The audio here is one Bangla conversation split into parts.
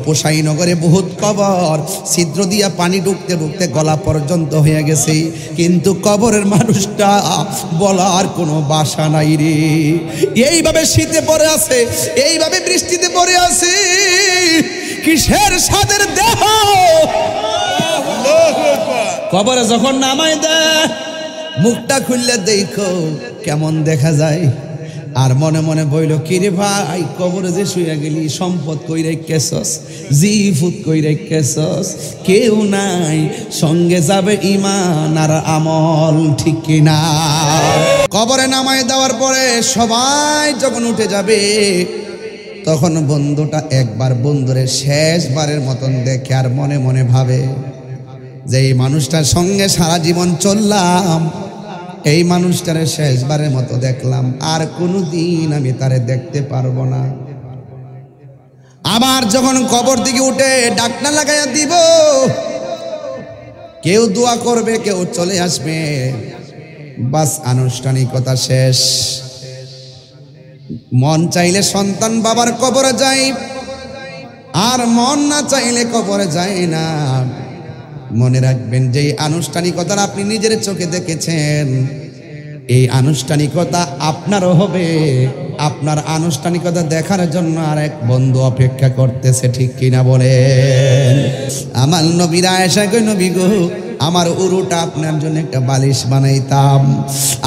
পোশাইনগরে বহুত কবর, ছিদ্র দিয়া পানি ঢুকতে ঢুকতে গলা পর্যন্ত হয়ে গেছে, কিন্তু কবরের মানুষটা বলার কোনো ভাষা নাই রে। এইভাবে শীতে পড়ে আছে, এইভাবে বৃষ্টিতে পড়ে আছে, কিসের সাদের দেহ। কবরে যখন নামাই দেয়, মুখটা খুললে দেখো কেমন দেখা যায়। আর মনে মনে বইল, কিরে ভাই, কবরে যে শুয়ে গেলি, সম্পদ কই রেখেছস, জিফুত কই রেখেছস, কেউ নাই, সঙ্গে যাবে ইমান আর আমল, ঠিক কিনা? কবরে নামায় দেওয়ার পরে সবাই যখন উঠে যাবে, তখন বন্ধুটা একবার বন্ধুরে শেষবারের মতন দেখে আর মনে মনে ভাবে যে এই মানুষটার সঙ্গে সারা জীবন চললাম, এই মানুষটারে শেষবারের মতো দেখলাম, আর কোনোদিন আমি তারে দেখতে পারবো না। আবার যখন কবর থেকে উঠে ডাকনা লাগাইয়া দিব, কেউ দোয়া করবে, কেউ চলে আসবে, বাস আনুষ্ঠানিকতা শেষ। মন চাইলে সন্তান বাবার কবরে যায়, আর মন না চাইলে কবরে যায় না। মনে রাখবেন যে এই আনুষ্ঠানিকতা আপনি নিজের চোখে দেখেছেন, এই আনুষ্ঠানিকতা আপনারও হবে। আপনার আনুষ্ঠানিকতা দেখার জন্য আর এক বন্ধু অপেক্ষা করতেছে, ঠিক কিনা বলেন? আমার নবীর আয়েশা কই, নবী গো, আমার উরুটা আপনার জন্য একটা বালিশ বানাইতাম।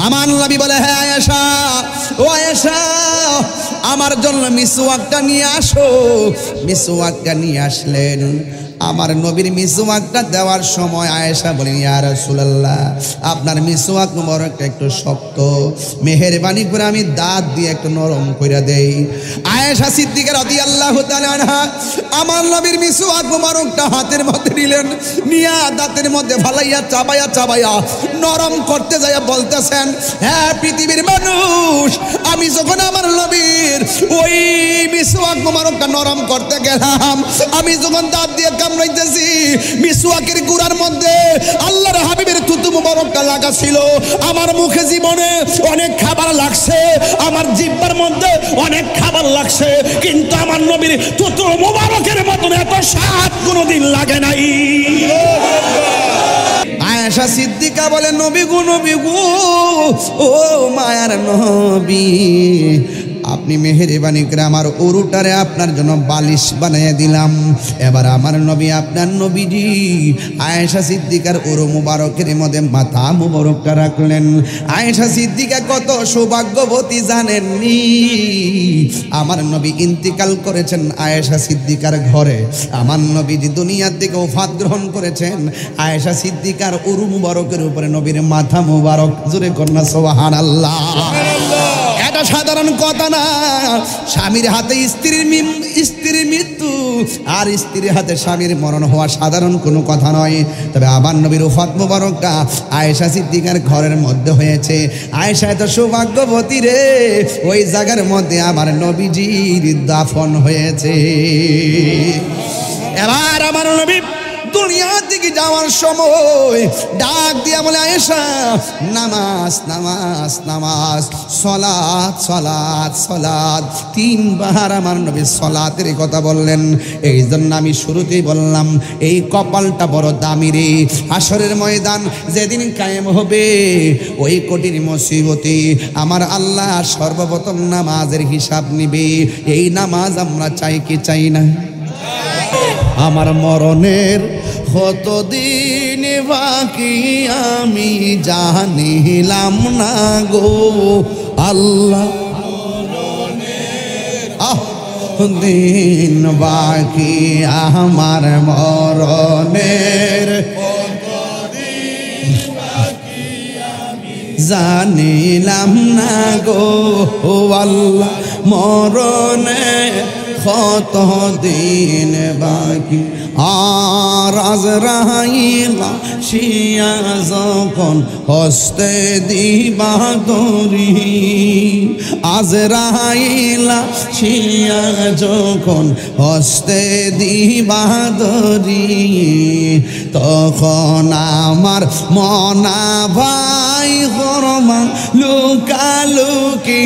আমার নবী বলে, হ্যাঁ আয়েশা, ও আয়েশা, আমার জন্য মিসওয়াকটা নিয়ে আসো। মিসওয়াকটা নিয়ে আসলেন। আমার নবীর মিসওয়াকটা দেওয়ার সময় আয়েশা বলেন, ইয়া রাসূলুল্লাহ, আপনার মিসওয়াক মোবারকটা একটু শক্ত, মেহেরবানি করে আমি দাঁত দিয়ে একটু নরম করে দেই। আয়েশা সিদ্দিকা রাদিয়াল্লাহু তাআলা আনহা আমার নবীর মিসওয়াক মোবারকটা হাতের মধ্যে নিলেন, নিয়া দাঁতের মধ্যে ফালাইয়া চাবাইয়া চাবাইয়া নরম করতে যাইয়া বলতেছেন, হ্যাঁ পৃথিবীর মানুষ, আমি যখন আমার নবীর ওই মিসওয়াক মোবারকটা নরম করতে গেলাম, আমি যখন দাঁত দিয়ে কামড়াইতেছি, মিসওয়াকের গুড়ার মধ্যে আল্লাহর হাবিবের থুতু মোবারকটা লাগা ছিল। আমার মুখে জীবনে অনেক খাবার লাগছে, আমার জিহ্বার মধ্যে অনেক খাবার লাগছে, কিন্তু আমার নবীর থুতু মোবারকের মতন এত স্বাদ কোনোদিন লাগে নাই। আয়েশা সিদ্দিকা বলে, নবী গো, নবী গো, ও মায়ার নবী, আপনি মেহেরবানি করে আমার উরুটারে আপনার জন্য বালিশ বানিয়ে দিলাম। এবার আমার নবী, আপনার নবীজি আয়েশা সিদ্দিকার উরু মুবারকের মধ্যে মাথা মুবারকটা রাখলেন। আয়েশা সিদ্দিকা কত সৌভাগ্যবতী জানেননি? আমার নবী ইন্তিকাল করেছেন আয়েশা সিদ্দিকার ঘরে। আমার নবীজি দুনিয়ার থেকে ওফাত গ্রহণ করেছেন আয়েশা সিদ্দিকার উরু মুবারকের উপরে নবীর মাথা মুবারক। জোরে কন্যা সুবহানাল্লাহ। এটা সাধারণ কথা না। স্বামীর হাতে স্ত্রীর মৃত্যু আর স্ত্রীর হাতে স্বামীর মরণ হওয়া সাধারণ কোনো কথা নয়। তবে আমার নবীর ওফাত মুবারকটা আয়েশা সিদ্দিকার ঘরের মধ্যে হয়েছে। আয়েশা এত সৌভাগ্যবতী রে, ওই জায়গার মধ্যে আমার নবীজির দাফন হয়েছে। এবার আমার নবী দুনিয়ার দিকে যাওয়ার সময় ডাক দিয়া বলে, আয়েশা, নামাজ নামাজ নামাজ, সলাত সলাত সলাত। তিনবার আমার নবী সলাতের কথা বললেন। এই জন্য আমি শুরুতেই বললাম, এই কপালটা বড় দামি রে। হাসরের ময়দান যেদিন কায়েম হবে, ওই কঠিন মুসিবতে আমার আল্লাহ সর্বপ্রথম নামাজের হিসাব নিবে। এই নামাজ আমরা চাই কি চাই না? আমার মরণের কতদিন বাকি আমি জানিলাম না গো আল্লাহ, দিন বাকি আমার মরণের জানিলাম না গো আল্লাহ, মরণের কত দিন বাকি। আর আজরাইল শিয়া যখন হস্তে দিবা দরি, আজরাইল শিয়া যখন হস্তে দিবা দরি, তখন আমার মনা ভাই গরমা লুকালুকি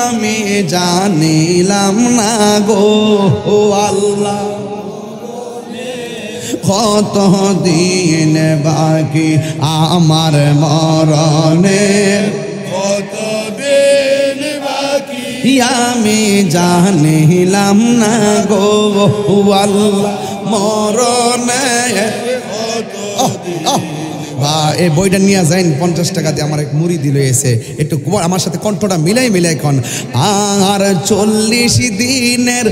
আমি জানিলাম না গো আল্লাহ। কত দিন বাকি আমার মরণের, কত দিন বাকি আমি জানিলাম না গো আল্লাহ মরণের। বা এই বইটা নিয়ে যাইন, 50 টাকা দিয়ে আমার এক মুড়ি দিল এসে, একটু আমার সাথে কণ্ঠটা মিলাই এখন। আর 40 দিনের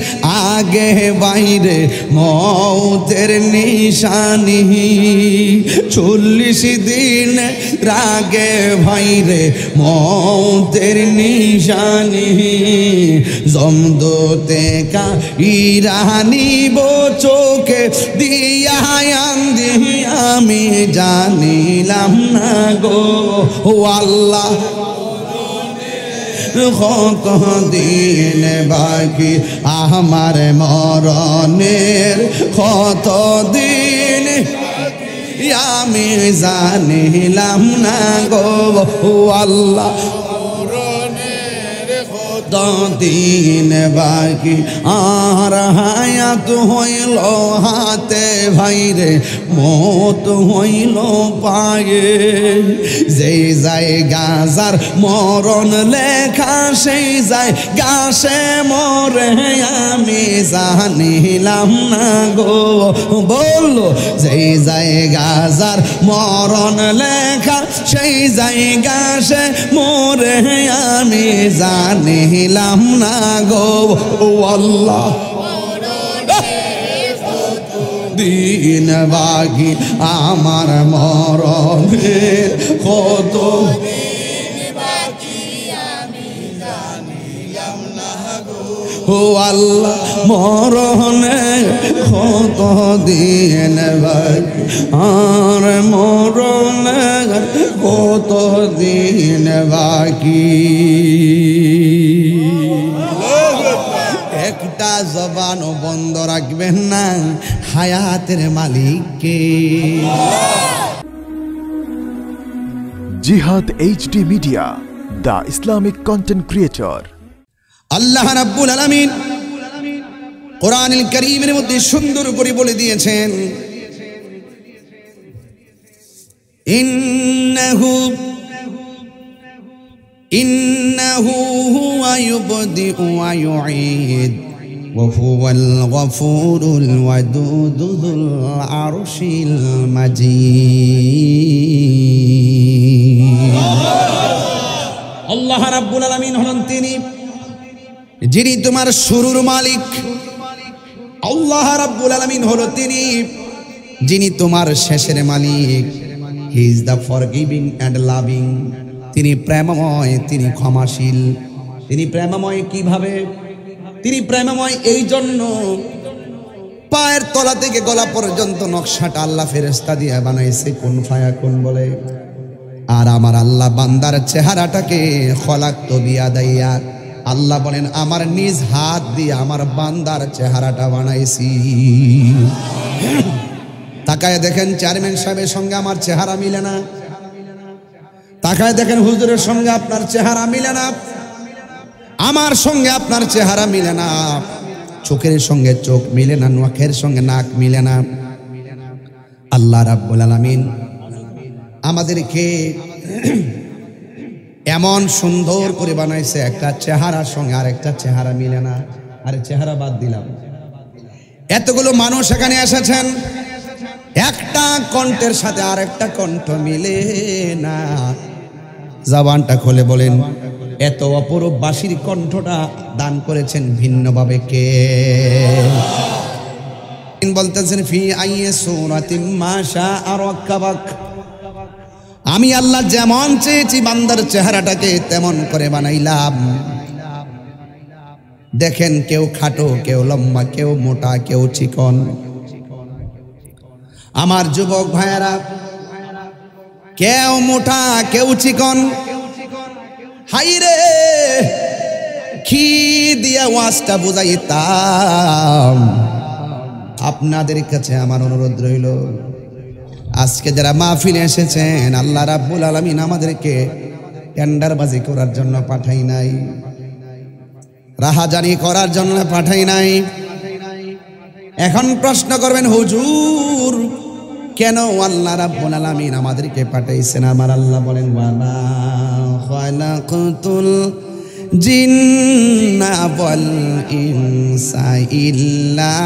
আগে বাইরে মৌতের নিশানি, 40 দিনের আগে বাইরে মৌতের নিশানি, জমদূতে কাইরানিব চোখে দিয়া আন্দি আমি জানিলাম না গো আল্লাহ কত দিন বাকি আমার মরণের, কত দিন আমি জানিলাম না গো আল্লাহ দিন বাকি আর হায়াত হইল হাতে ভাইরে মত হইল পায়ে, যেই জায়গা যার মরণ লেখা সেই জায়গা সে মরে আমি জানিলাম না গো। বললো যেই জায়গা যার মরণ লেখা সেই জায়গা সে মরে আমি জানিলাম না গো আল্লাহ দিন বাকি আমার মরণের, কত ও আল্লাহ মরণের কত দিন বাকি আর মরণের কত দিন বাকি। একটা জবানও বন্ধ রাখবেন না, হায়াতের মালিককে। Jihad HD media, the Islamic content creator. আল্লাহ রাব্বুল আলামিন কোরআনুল কারীমের মধ্যে সুন্দর করে বলে দিয়েছেন, ইন্নাহু হুয়া ইউবদিউ ওয়া ইউঈদ ওয়া হুয়াল গফুরুল ওয়াদুদু যুল আরশিল মাজিদ। আল্লাহ রাব্বুল আলামিন হলেন তিনি যিনি তোমার শুরুর মালিক। আল্লাহ রাব্বুল আলামিন হলো তিনি যিনি তোমার শেষের মালিক। He is the forgiving and loving. তিনি প্রেমময়, তিনি ক্ষমাশীল। তিনি প্রেমময় কিভাবে? তিনি প্রেমময় এই জন্য পায়ের তলা থেকে গলা পর্যন্ত নকশাটা আল্লাহ ফেরেশতা দিয়ে বানাইছে, কুন ফায়াকুন বলে। আর আমার আল্লাহ বান্দার চেহারাটাকে খলাকতু বিয়াদাইয়া, আল্লাহ বলেন আমার নিজ হাত দিয়ে আমার বান্দার চেহারাটা বানাইছি। তাকায় দেখেন চেয়ারম্যান সাহেবের সঙ্গে আমার চেহারা মিলে না, তাকায় দেখেন হুজুরের সঙ্গে আপনার চেহারা মিলে না, আমার সঙ্গে আপনার চেহারা মিলে না, চোখের সঙ্গে চোখ মিলে না, নাকের সঙ্গে নাক মিলে না। আল্লাহ রাব্বুল আলামিন আমাদেরকে এমন সুন্দর করে বানাইছে, একটা চেহারার সঙ্গে আরেকটা চেহারা মিলে না। আরে চেহারা বাদ দিলাম, এতগুলো মানুষ এখানে এসেছেন, একটা কণ্ঠের সাথে আরেকটা কণ্ঠ মিলে না। জবানটা খুলে বলেন, এত অপরূপ বাঁশির কণ্ঠটা দান করেছেন ভিন্নভাবে কে? বলতেছেন ফি আইয়ি সূরাতিন মা শাআ রাক্কাবাক। আমি আল্লাহ যেমন চেয়েছি বান্দার চেহারাটাকে তেমন করে বানাইলাম। দেখেন কেউ খাটো, কেউ লম্বা, কেউ মোটা, কেউ চিকন। আমার যুবক ভাইয়েরা, কেউ মোটা কেউ চিকন। হাইরে কি দিয়া ওয়াজটা বুঝাইতাম। আপনাদের কাছে আমার অনুরোধ রইল, আজকে যারা মাহফিলে এসেছেন, আল্লাহ রাব্বুল আলামিন আমাদেরকে টেন্ডারবাজি করার জন্য পাঠাই নাই, রাহাজানি করার জন্য পাঠাই নাই। এখন প্রশ্ন করবেন হুজুর কেন আল্লাহ রাব্বুল আলামিন আমাদেরকে পাঠাইছেন? আমার আল্লাহ বলেন ওয়ামা খালাকাতুল জিন্না ওয়াল ইনসা ইল্লা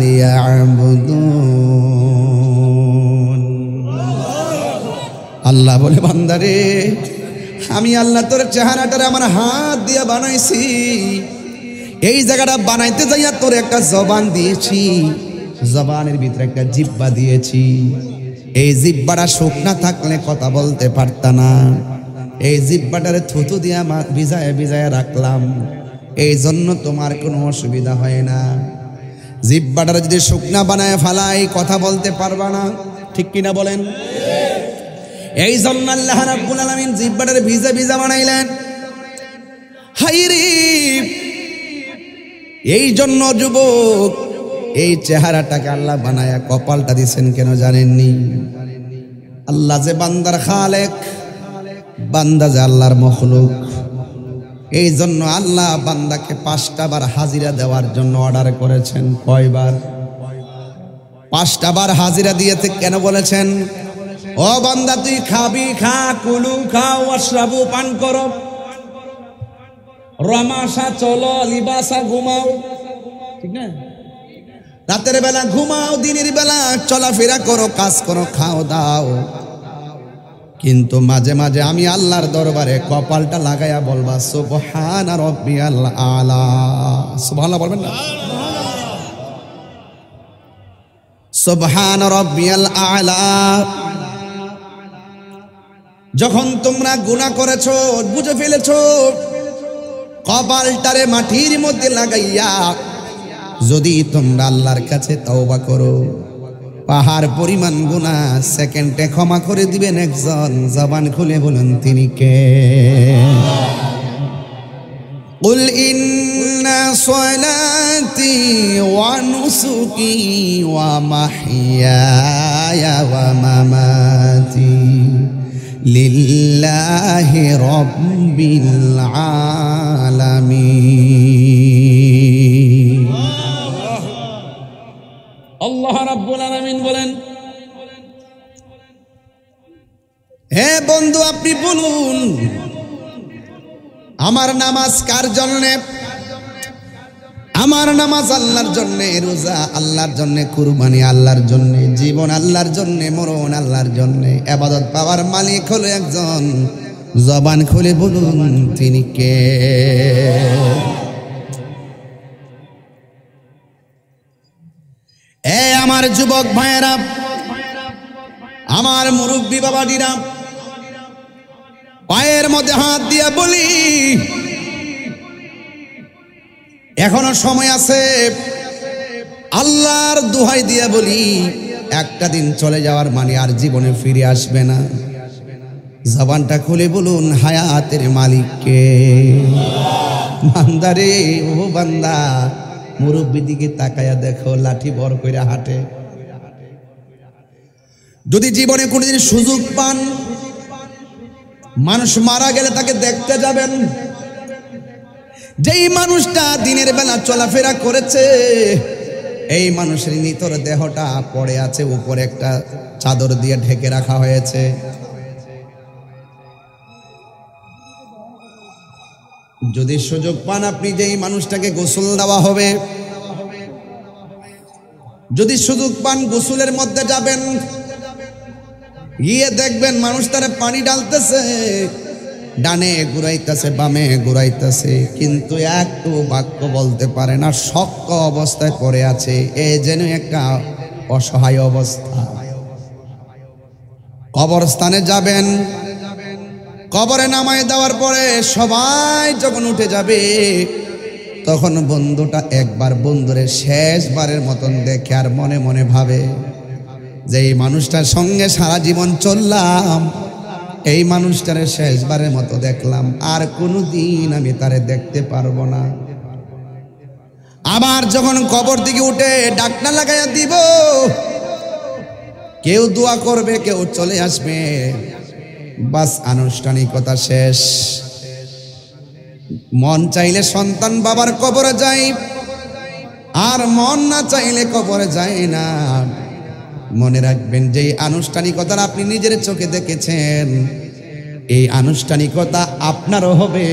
লিয়াবুদুন। আল্লাহ বলে বান্দারে আমি আল্লাহ তোর চেহারাটারে আমার হাত দিয়ে বানাইছি, এই জায়গাটা বানাইতে যাইয়া তোর একটা জবান দিয়েছি, জবানের ভিতরে একটা জিহ্বা দিয়েছি। এই জিহ্বাটা শুকনা থাকলে কথা বলতে পারতা না, এই জিহ্বাটারে থুতু দিয়া ভিজায় ভিজায় রাখলাম, এই জন্য তোমার কোনো অসুবিধা হয় না। জিহ্বাটারে যদি শুকনা বানায় ফালাই কথা বলতে পারবা না, ঠিক কিনা বলেন? এই জন্য আল্লাহ রাব্বুল আলামিন জিহ্বাটারে ভিজা ভিজা বানাইলেন। হাইরে এই জন্য যুবক এই চেহারাটাকে আল্লাহ বানায়া কপালটা দিয়েছেন কেন জানেননি? আল্লাহ যে বান্দার খালেক, বান্দা যে আল্লাহর মখলুক, এই জন্য আল্লাহ বান্দাকে 5টা বার হাজিরা দেওয়ার জন্য অর্ডার করেছেন। কয়বার? 5টা বার হাজিরা দিয়েতে কেন বলেছেন? ও বান্দা তুই খাবি খা, কুলু খাও, ওয়াশরাবু পান করো, রমাশা চলো, লিবাসা ঘুমাও, ঠিক না? রাতের বেলা ঘুমাও, দিনের বেলা চলাফেরা করো, কাজ করো, খাও দাও, কিন্তু মাঝে মাঝে আমি আল্লাহর দরবারে কপালটা লাগাইয়া বলবা সুবহান রাব্বিয়াল আলা। সুবহানাল্লাহ বলবেন না? সুবহান রাব্বিয়াল আলা। যখন তোমরা গুনাহ করেছো, বুঝে ফেলেছো, কপালটারে মাটির মধ্যে লাগাইয়া যদি তোমরা আল্লাহর কাছে তওবা করো, পাহাড় পরিমাণ গুনাহ সেকেন্ডে ক্ষমা করে দিবেন একজন। জবান খুলে বলুন তিনি কে? কুল ইন্না সলাতি ওয়া নুসুকি ওয়া মাহইয়ায়া ওয়া মামাতি লিল্লাহি রাব্বিল আলামিন। আল্লাহ রাব্বুল আলামিন বলেন, হে বন্ধু আপনি বলুন আমার নামাজ কার জন্যে? আমার নামাজ আল্লাহর জন্যে, রোজা আল্লাহর জন্যে, কুরবানি আল্লাহর জন্যে, জীবন আল্লাহর জন্যে, মরণ আল্লাহর জন্যে। ইবাদত পাওয়ার মালিক হলো একজন। জবান খুলে বলুন তিনি কে? এ আমার যুবক ভাইয়েরা, আমার মুরব্বী বাবাজিরা, পায়ের মধ্যে হাত দিয়া বলি এখনো সময় আছে। আল্লাহর দোহাই দিয়া বলি একটা দিন চলে যাওয়ার মানে আর জীবনে ফিরে আসবে না। জবানটা খুলে বলুন হায়াতের মালিক কে? বান্দারে, ও বান্দা, মুরব্বী দিকে তাকায়া দেখো, লাঠি বর কইরা হাঁটে। যদি জীবনে কোনোদিন সুযোগ পান, মানুষ মারা গেলে তাকে দেখতে যাবেন। যেই মানুষটা দিনের বেলা চলাফেরা করেছে, এই মানুষের নিতর দেহটা পড়ে আছে, উপরে একটা চাদর দিয়ে ঢেকে রাখা হয়েছে। যদি সুযোগ পান আপনি, যেই মানুষটাকে গোসল দেওয়া হবে, যদি সুযোগ পান গোসলের মধ্যে যাবেন, গিয়ে দেখবেন মানুষ তারা পানি ঢালতেছে, ডানে ঘুরাইতেছে, বামে ঘুরাইতেছে, কিন্তু একটু বাক্য বলতে পারে না, শক্ত অবস্থায় পড়ে আছে। এ যেন একটা অসহায় অবস্থা। কবরস্থানে যাবেন, কবরে নামায় দেওয়ার পরে সবাই যখন উঠে যাবে, তখন বন্ধুটা একবার বন্ধুরে শেষবারের মতন দেখে আর মনে মনে ভাবে যে এই মানুষটার সঙ্গে সারা জীবন চললাম, এই মানুষটারে শেষবারের মতো দেখলাম, আর কোনোদিন আমি তারে দেখতে পারবো না। আবার যখন কবর দিকে উঠে ডাকনা লাগাইয়া দিব, কেউ দোয়া করবে, কেউ চলে আসবে, বাস আনুষ্ঠানিকতা শেষ। মন চাইলে সন্তান বাবার কবরে যাই, আর মন না চাইলে কবরে যায় না। মনে রাখবেন যে আনুষ্ঠানিকতা আপনি নিজের চোখে দেখেছেন, এই আনুষ্ঠানিকতা আপনারও হবে।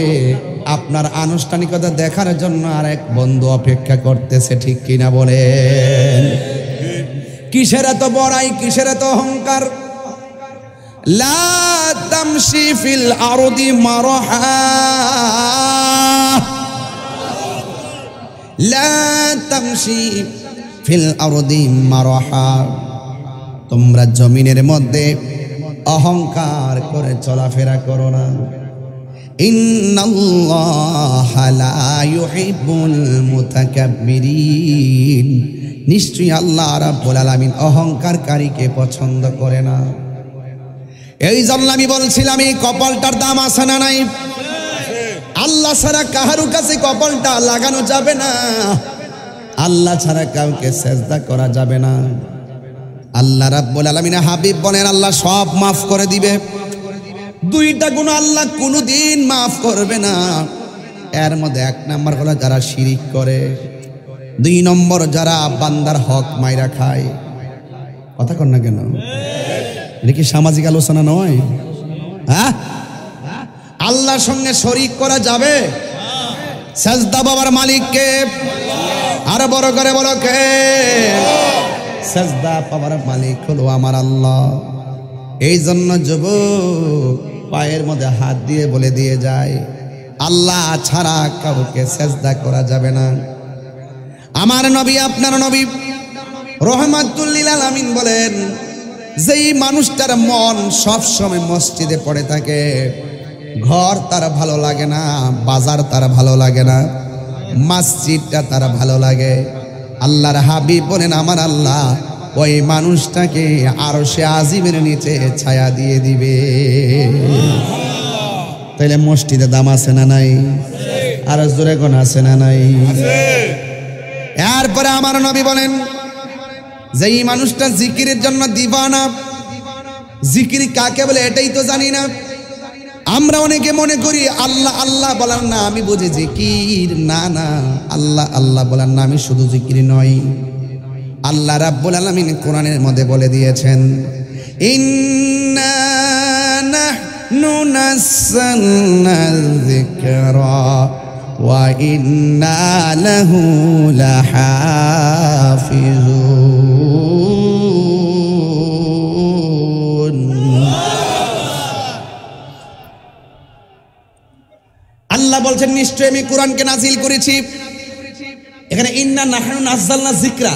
আপনার আনুষ্ঠানিকতা দেখার জন্য আর এক বন্ধু অপেক্ষা করতেছে, ঠিক কিনা বলেন? কিসের এত বড়াই, কিসের এত অহংকার? লা তামশি ফিল আরদি মারহা, লা তামশি ফিল আরদি মারহা। তোমরা জমিনের মধ্যে অহংকার করে চলাফেরা করো না। ইন্নাল্লাহা লা ইউহিব্বুল মুতাকাব্বিরিন, নিশ্চয়ই আল্লাহ রাব্বুল আলামিন অহংকারকারীকে পছন্দ করে না। এই জন্য আমি বলছিলাম এই কপালটার দাম আছে না নাই? আল্লাহ ছাড়া কাহারু কাছে কপালটা লাগানো যাবে না। আল্লাহ ছাড়া কাউকে সেজদা করা যাবে না। আল্লাহ রাব্বুল আলামিন হাবিব বলেন আল্লাহ সব মাফ করে দিবে। দুইটা গুনাহ আল্লাহ কোনোদিন মাফ করবে না। এর মধ্যে এক নাম্বার হলো যারা শিরিক করে, দুই নম্বর যারা বান্দার হক মাইরা খায়। কথা কন না কেন? এটা কি সামাজিক আলোচনা নয়? হ্যাঁ, আল্লাহর সঙ্গে শরীক করা যাবে? সেজদা বাবার মালিককে, আরো বড় করে বলো কে? সেজদা পাওয়ার মালিক হলো আমার আল্লাহ। এই জন্য যুবক পায়ের মধ্যে হাত দিয়ে বলে দিয়ে যায় আল্লাহ ছাড়া কাউকে সেজদা করা যাবে না। আমার নবী, আপনার নবী রহমাতুল লিল আলামিন বলেন, যেই মানুষটার মন সব সময় মসজিদে পড়ে থাকে, ঘর তার ভালো লাগে না, বাজার তার ভালো লাগে না, মসজিদটা তার ভালো লাগে, আল্লাহর হাবিব বলেন আমার আল্লাহ ওই মানুষটাকে আরশে আজিমের নিচে ছায়া দিয়ে দিবে। তাইলে মসজিদে দাম আছে না নাই? আর জোরে কোন আছে না নাই? এরপরে আমার নবী বলেন যেই মানুষটা জিকিরের জন্য দিবানা, জিকির কাকে বলে এটাই তো জানি না। আমরা অনেকে মনে করি আল্লাহ আল্লাহ বলার না আমি বুঝি জিকির। না না, আল্লাহ আল্লাহ বলার না আমি শুধু জিকির নয়। আল্লাহ রাব্বুল আলামিন কোরআনের মধ্যে বলে দিয়েছেন ইন্না নাহনু নাযালনা যিকরা ওয়া ইন্না লাহু লাহাফিজুন। আল্লাহ বলছেন নিশ্চয় আমি কোরআনকে নাজিল করেছি। এখানে ইন্না নাহনু নাযালনা যিকরা,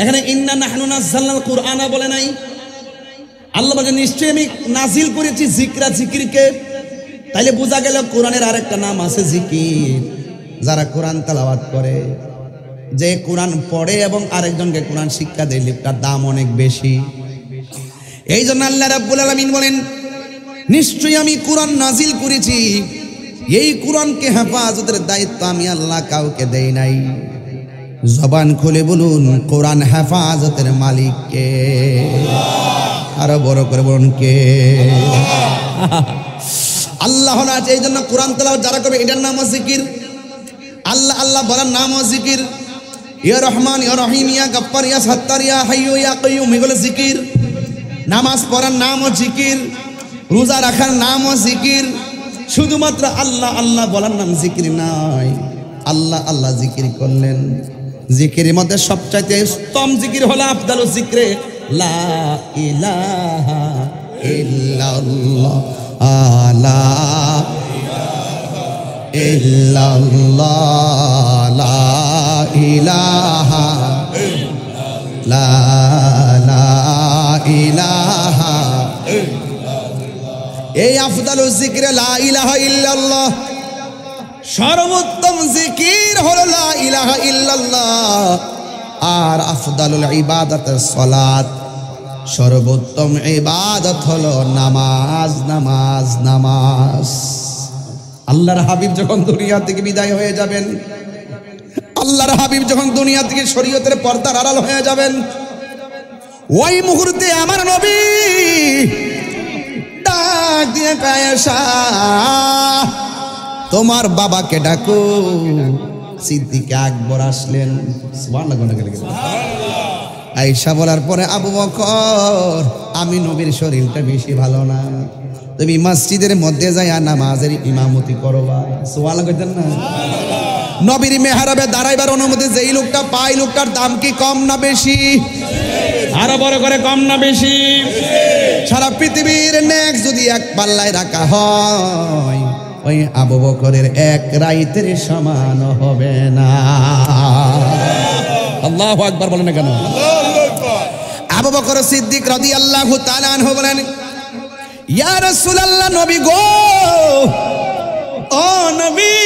এখানে ইন্না নাহনু নাযালনাল কুরআনা বলে নাই। আল্লাহ বলেন নিশ্চয় আমি নাজিল করেছি যিকরা, জিকিরকে। তাইলে বোঝা গেল কোরআনের আরেকটা নাম আছে জিকির। যারা কোরআন তেলাওয়াত করে, যে কোরআন পড়ে এবং আরেকজনকে কোরআন শিক্ষা দেয়, তার দাম অনেক বেশি। এই জন্য আল্লাহ রাব্বুল আলামিন বলেন নিশ্চয়ই আমি কোরআন নাজিল করেছি। এই কোরআনকে হেফাজতের দায়িত্ব আমি আল্লাহ কাউকে দেই নাই। জবান খুলে বলুন কোরআন হেফাজতের মালিক কে? আরো বড় করে বলুন কে? আল্লাহ। এই জন্য কোরআন তেলাওয়াত যারা করবে এটার নাম জিকির। আল্লাহ আল্লাহ বলার নাম জিকির। ইয়া রহমান, ইয়া রহিম, ইয়া গফফার, ইয়া সাত্তার, ইয়া হাইয়্যু, ইয়া কাইয়্যুম, এগুলো জিকির। নামাজ পড়ার নামও জিকির, রোজা রাখার নামও জিকির। শুধুমাত্র আল্লাহ আল্লাহ বলার নাম জিকির নয়। আল্লাহ আল্লাহ জিকির করলেন। জিকিরের মধ্যে সবচাইতে উত্তম জিকির হলো আফদালুজ জিকরে লা ইলাহা ইল্লাল্লাহ, লা ইলাহা ইল্লাল্লাহ, লা ইলাহা ইলাহা। এই আফদালুজ জিকরে লা ইলাহা ইল্লাল্লাহ। সর্বোত্তম জিকির হলো লা ইলাহা ইল্লাল্লাহ। আর আফদালুল ইবাদাত সালাত, সর্বোত্তম ইবাদত হলো নামাজ, নামাজ, নামাজ। আল্লাহর হাবিব যখন দুনিয়া থেকে বিদায় হয়ে যাবেন, আল্লাহর হাবিব যখন দুনিয়া থেকে শরীয়তের পর্দার আড়াল হয়ে যাবেন, ওই মুহূর্তে আমার নবী ডাক দিয়ে কায়েশা তোমার বাবাকে ডাকো। সিদ্দিক আকবর আসলেন। আয়েশা বলার পরে আবু বকর, আমি নবীর শরীরটা বেশি ভালো না, তুমি মসজিদের মধ্যে যাইয়া নামাজের ইমামতি করবা। সুবহানাল্লাহ কইতেন না? নবীর মেহরাবে দাঁড়াইবার অনুমতি যেই লোকটা পায়, লোকটার দাম কি কম না বেশি? আরো বড় করে, কম না বেশি? সারা পৃথিবীর নেক যদি এক পাল্লায় রাখা হয়, ওই আবু বকরের এক রাইতের সমান হবে না। আল্লাহু আকবার বলেন না কেন? আবু বকর সিদ্দিক রাদিয়াল্লাহু তাআলা আনহু বলেন, ইয়া রাসূলুল্লাহ, নবী গো, ও নবী,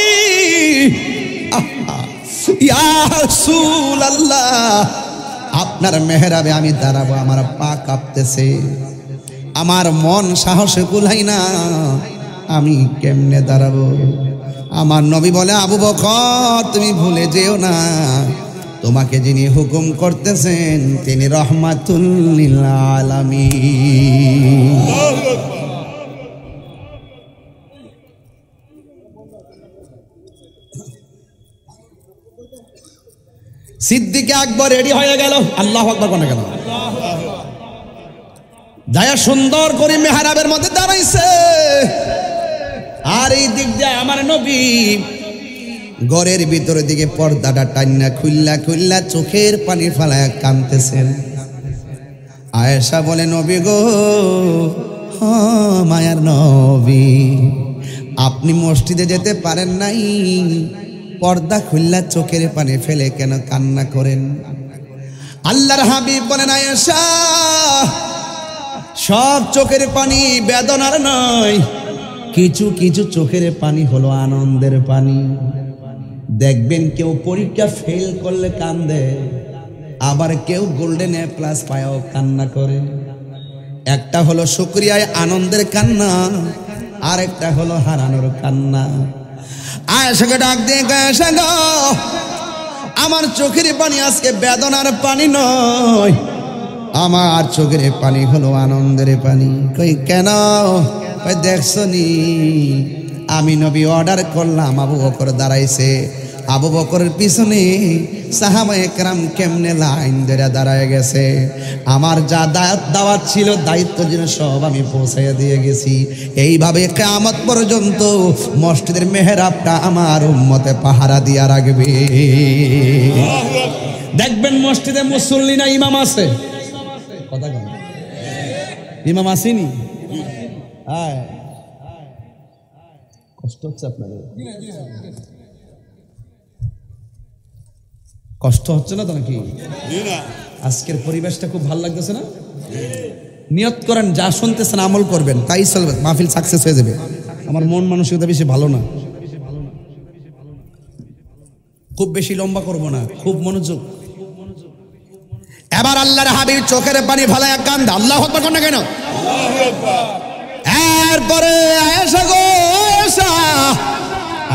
ইয়া রাসূলুল্লাহ, আপনার মেহরাবে আমি দাঁড়াবো, আমার পা কাঁপতেছে, আমার মন সাহসে কুলাই না, আমি কেমনে দাঁড়াবো? আমার নবী বলে, আবু বকর, তুমি ভুলে যেও না, তোমাকে যিনি হুকুম করতেছেন তিনি রহমাতুল লিল আলামিন। সিদ্দিক আকবর রেডি হয়ে গেল। আল্লাহু আকবার কোন গেল? যায়া সুন্দর করে মেহরাবের মধ্যে দাঁড়াইছে, আর এই দিক দিয়ে আমার নবী ঘরের ভিতরের দিকে পর্দাটা টান্না খুল্লা খুল্লা চোখের পানি ফালায় কাঁদতেছেন। আয়েশা বলে, নবী গো, মায়ার নবী, আপনি মসজিদে যেতে পারেন নাই, পর্দা খুল্লা চোখের পানি ফেলে কেন কান্না করেন? আল্লাহর হাবিব বলেন, আয়েশা, সব চোখের পানি বেদনার নয়, কিছু কিছু চোখের পানি হলো আনন্দের পানি। দেখবেন কেউ পরীক্ষা ফেল করলে কান্দে, আবার কেউ গোল্ডেন এ প্লাস পায়ও কান্না করে। একটা হলো শুকরিয়ায় আনন্দের কান্না, আর একটা হলো হারানোর কান্না। আয়েশাকে ডাক দিয়ে, আয়েশা গো, আমার চোখের পানি আজকে বেদনার পানি নয়, আমার চোখের পানি হলো আনন্দের পানি। কই কেন? কই দেখছো নি, আমি নবী অর্ডার করলাম, আবু বকর দাঁড়াইছে, আবু বকরের পিছনে সাহাবায়ে কেরাম কেমনে লাইন ধরে দাঁড়ায় গেছে, আমার যা দাওয়াত ছিল, দায়িত্ব যেন সব আমি পৌঁছাইয়া দিয়ে গেছি। এইভাবে কিয়ামত পর্যন্ত মসজিদের মেহরাবটা আমার উম্মতে পাহারা দিয়া রাখবে। দেখবেন মসজিদে মুসল্লি না ইমাম আছে, কথা বল, ইমাম আসেনি? হ্যাঁ, কষ্ট হচ্ছে আপনাদের? কষ্ট হচ্ছে না তো নাকি? আজকের পরিবেশটা খুব ভালো লাগতেছে না? নিয়ত করেন, যা শুনতেছেন আমল করবেন, তাই চলবে, মাহফিল সাকসেস হয়ে যাবে। আমার মন মানসিকতা বেশি ভালো না, খুব বেশি লম্বা করব না, খুব মনোযোগ। এবার আল্লাহর হাবিব চোখের পানি ফালায়া কান্দা। আল্লাহু আকবার কোন না কেন? এরপরে আয়েশা গো, আয়েশা,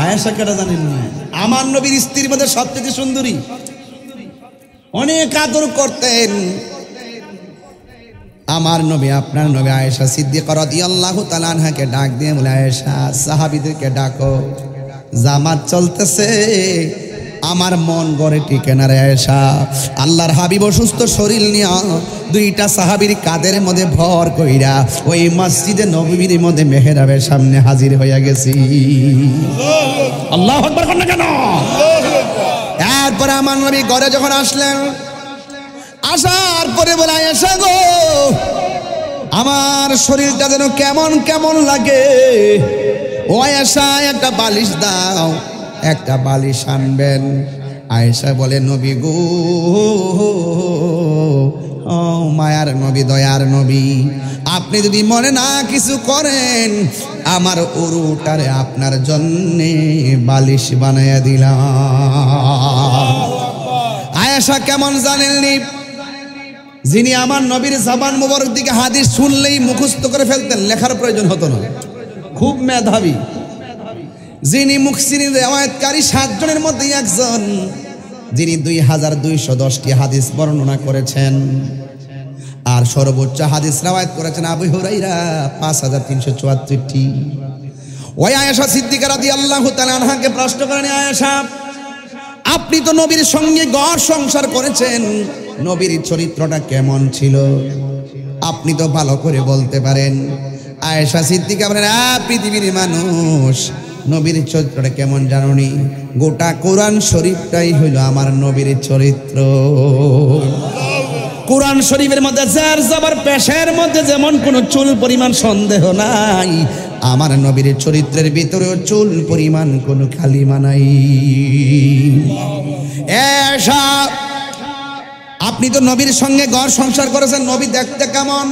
আয়েশা কেটা জানেন না? আমার নবীর স্ত্রীর মধ্যে সবচেয়ে সুন্দরী, অনেক আদর করতেন আমার নবী। আপনার নবী আয়েশা সিদ্দিকা রাদিয়াল্লাহু তাআলা আনহাকে ডাক দিয়ে বলে, আয়েশা, সাহাবীদেরকে ডাকো, জামাত চলতেছে, আমার মন গড়ে টিকে না রে আয়েশা। আল্লাহর হাবিব অসুস্থ শরীর নিয়ে দুইটা সাহাবীর কাদের মধ্যে ভর কইরা ওই মসজিদে নববীর মধ্যে মেহরাবের সামনে হাজির হইয়া গেছি। আল্লাহু আকবার কোন না কেন? এরপরে আমার নবী ঘরে যখন আসলেন, আসার পরে বলে, আয়েশা গো, আমার শরীরটা যেন কেমন কেমন লাগে, ও আয়েশা, একটা বালিশ দাও, একটা বালিশ আনবেন। আয়েশা বলে, নবী গো, ও মায়ার নবী, দয়ার নবী, আপনি যদি মনে না কিছু করেন, আমার উরুটারে আপনার জন্যে বালিশ বানাইয়া দিলাম। আয়েশা কেমন জানেননি? যিনি আমার নবীর জবান মুবারক দিকে হাদিস শুনলেই মুখস্থ করে ফেলতেন, লেখার প্রয়োজন হতো না, খুব মেধাবী। যিনি মুখসিরিন রিওয়ায়াতকারী 7 জনের মধ্যে একজন, যিনি 2210টি হাদিস বর্ণনা করেছেন, আর সর্বোচ্চ হাদিস রিওয়ায়াত করেছেন আবু হুরায়রা 5374টি। ওই আয়েশা সিদ্দিকা রাদিয়াল্লাহু তাআলা আনহাকে প্রশ্ন করেন, আয়েশা, আপনি তো নবীর সঙ্গে ঘর সংসার করেছেন, নবীর চরিত্রটা কেমন ছিল আপনি তো ভালো করে বলতে পারেন। আয়েশা সিদ্দিকা বলেন, পৃথিবীর মানুষ, নবীর চরিত্রটা কেমন জানোনি? গোটা কোরআন শরীফটাই হইল আমার নবীর চরিত্র। কোরআন শরীফের মধ্যে জার জাবার পেশের মধ্যে যেমন কোনো চুল পরিমাণ সন্দেহ নাই, আমার নবীর চরিত্রের ভিতরেও চুল পরিমাণ কোনো কালিমা নাই। এসা আপনি তো নবীর সঙ্গে ঘর সংসার করেছেন, নবী দেখতে কেমন?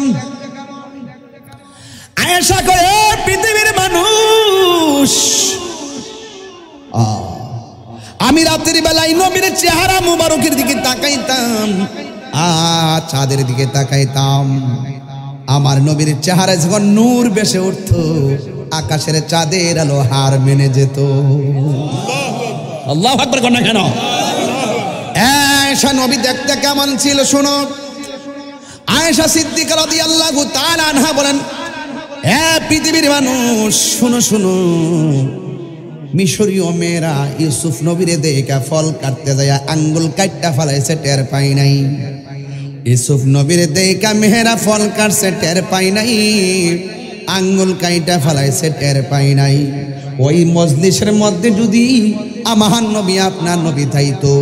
আয়েশা কয়, পৃথিবীর মানুষ, আমি রাতের বেলায় নবীর চেহারা মুবারকের দিকে তাকাইতাম, চাঁদের দিকে তাকাইতাম। আমার নবীর চেহারা যখন নূর বেশে উঠত, আকাশের চাঁদের আলো হার মেনে যেত। আল্লাহু আকবার কর না কেন? আয়েশা নবী দেখতে কেমন ছিল শোনো। আয়েশা সিদ্দিকা রাদিয়াল্লাহু তাআলা আনহা বলেন, পৃথিবীর মানুষ শুনো শুনো, মিশরীয় মেয়েরা ইউসুফ নবীরে দেখা ফল কাটতে যায় আঙ্গুল কাটটা ফেলাইছে, টের পাই নাই। ইউসুফ নবীরে দেখা মেয়েরা ফল কাটছে, টের পাই নাই। আঙ্গুল কাইটা ফেলাইছে, টের পাই নাই। ওই মজলিসের মধ্যে যদি আমার নবী আপনার নবী থাইতো,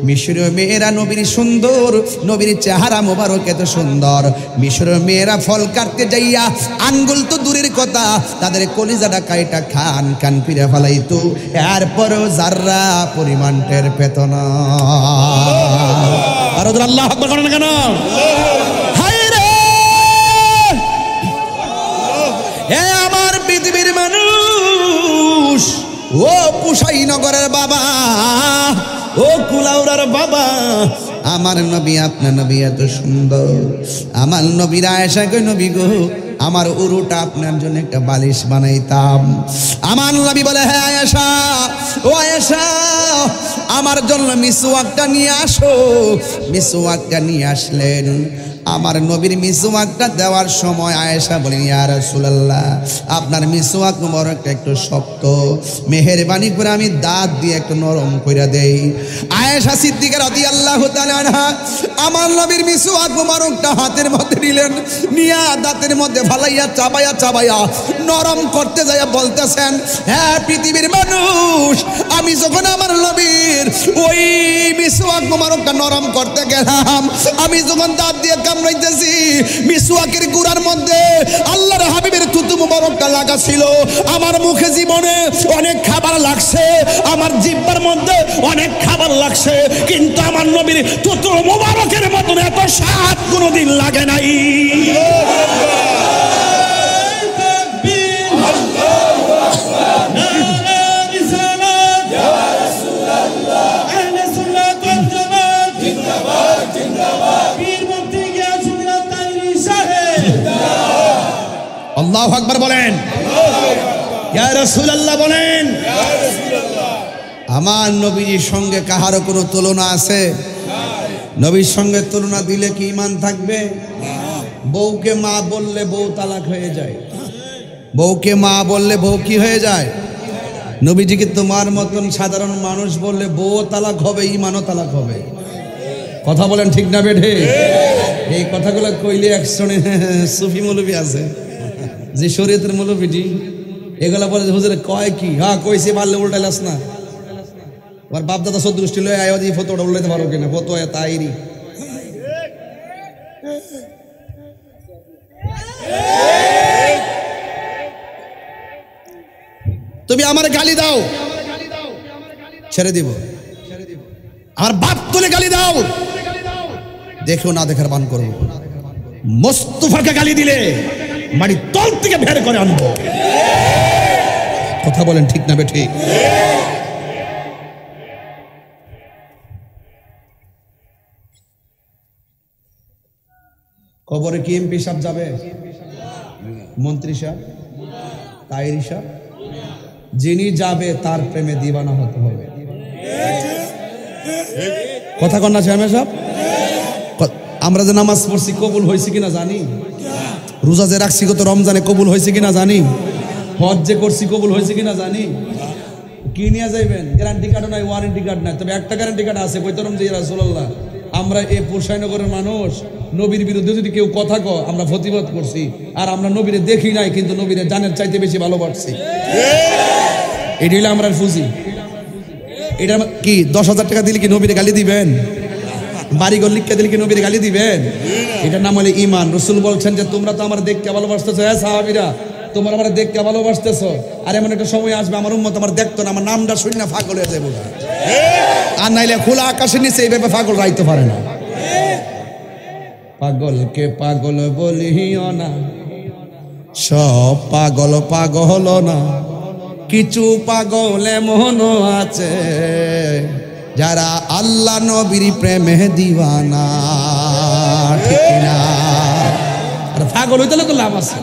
মিশরীয় মেয়েরা নবীর সুন্দর, নবীর চেহারা মোবারক এত সুন্দর, মিশরীয় মেয়েরা ফল কাটতে যাইয়া আঙ্গুল তো দূরের কথা, তাদের কলিজাটা কাইটা খান কান ফিরে ফেলাইতো, এরপরেও যাররা পরিমাণ টের পেত না। আর আল্লাহু আকবার করেন কেন? আমার পৃথিবীর মানুষ, ও পুসাইনগরের বাবা, ও কুলাউড়ার বাবা, আমার নবী আপনার নবী এত সুন্দর। আমার নবীর আয়েশা কই, নবী গো, আমার উরুটা আপনার জন্য একটা বালিশ বানাইতাম। আমার নবী বলে, হ্যাঁ আয়েশা, ও আয়েশা, আমার জন্য মিসওয়াকটা নিয়ে আসো। মিসওয়াকটা নিয়ে আসলেন। আমার নবীর মিসওয়াকটা দেওয়ার সময় আয়েশা বলেন, ইয়া রাসূলুল্লাহ, আপনার মিসওয়াক মোবারকটা একটু শক্ত, মেহেরবানি করে আমি দাঁত দিয়ে একটু নরম কইরা দেই। আয়েশা সিদ্দিকা রাদিয়াল্লাহু তাআলা আনহা আমার নবীর মিসওয়াক মোবারকটা হাতের মধ্যে নিলেন, নিয়া দাঁতের মধ্যে ফালাইয়া চাবাইয়া চাবাইয়া নরম করতে যাইয়া বলতেছেন, হ্যাঁ পৃথিবীর মানুষ, আমি যখন আমার নবীর ওই মিসওয়াক মোবারকটা নরম করতে গেলাম, আমি যখন দাঁত দিয়ে কামড়াইতেছি, মিসওয়াকের গুড়ার মধ্যে আল্লাহর হাবিবের থুতু মোবারকটা লাগা ছিল। আমার মুখে জীবনে অনেক খাবার লাগছে, আমার জিহ্বার মধ্যে অনেক খাবার লাগছে, কিন্তু আমার নবীর থুতু মোবারকের মতন এত স্বাদ কোনোদিন লাগে নাই। আল্লাহু আকবার বলেন, ইয়া রাসূলুল্লাহ বলেন। আমার নবীর সঙ্গে কাহারও কোনো তুলনা আছে? নবীর সঙ্গে তুলনা দিলে কি ঈমান থাকবে? বউকে মা বললে বউ তালাক হয়ে যায়, বউকে মা বললে বউ কি হয়ে যায়? নবীজিকে তোমার মতন সাধারণ মানুষ বললে বউ তালাক হবে, ঈমানও তালাক হবে। কথা বলেন ঠিক না বেঠে? এই কথাগুলো কইলে একজনে সুফি মৌলবী আছে, যে শরীয়তের মৌলবীটি, এগুলা বলে হুজুরে কয় কি? হ্যাঁ কইছে, পারলে উল্টাইলাস না। ওর বাপ দাদা সদৃষ্টি লয়ে আয়, এই ফটোটা উল্টাইতে পারো কিনা? ফটো তাইরি। তুমি আমার গালি দাও, ছেড়ে দিব। আমার বাপ তুলে গালি দাও, দেখো না দেখার বান করবো। মোস্তফাকে গালি দিলে বাড়ির তল থেকে বের করে আনবো। কথা বলেন ঠিক না বেঠিক? কবরে কি এমপি সাহেব যাবে? মন্ত্রী সাহেব, তাইরি সাহেব? যিনি যাবে তার প্রেমে দিওয়ানা হতে হবে। কথা কন না চেয়ারম্যান সাহেব? আমরা যে নামাজ পড়ছি কবুল হয়েছে কিনা জানি, রোজা যে রাখছি কত রমজানে কবুল হয়েছে কিনা জানি, হজ যে করছি কবুল হয়েছে কিনা জানি, কি নিয়ে যাইবেন? গ্যারান্টি কার্ড নাই, ওয়ারেন্টি কার্ড নাই, তবে একটা গ্যারান্টি কার্ড আছে। কইতরম যে রাসূলুল্লাহ, আমরা এই পোষাইনগরের মানুষ নবীর বিরুদ্ধে যদি কেউ কথা কয় আমরা প্রতিবাদ করছি, আর আমরা নবীরে দেখি নাই কিন্তু নবীরে জানের চাইতে বেশি ভালোবাসছি। এটি হলো আমরা ফুজি। এটা কি 10,000 টাকা দিলে কি নবীরে গালি দিবেন? বাড়িঘর লিখে দিলে কি নবীরে গালি দিবেন? এটার নাম হলো ঈমান। রাসূল বলছেন যে তোমরা তো আমার দেখতে ভালোবাসতেছো, হ্যাঁ সাহাবীরা তোমরা আমার দেখতে ভালোবাসতেছো, আর এমন একটা সময় আসবে আমার উম্মত আমার দেখতো না, আমার নামটা শুনে না পাগল হয়ে যাবে, আর নাইলে খোলা আকাশের নিচে এইভাবে পাগল রাইতে পারে না। পাগলকে পাগল বলিও না, সব পাগল পাগল না, কিছু পাগল এমন আছে যারা আল্লাহ নবীর প্রেমে দিওয়ানা, ঠিক না? আর পাগল হইতে তো লাভ আছে।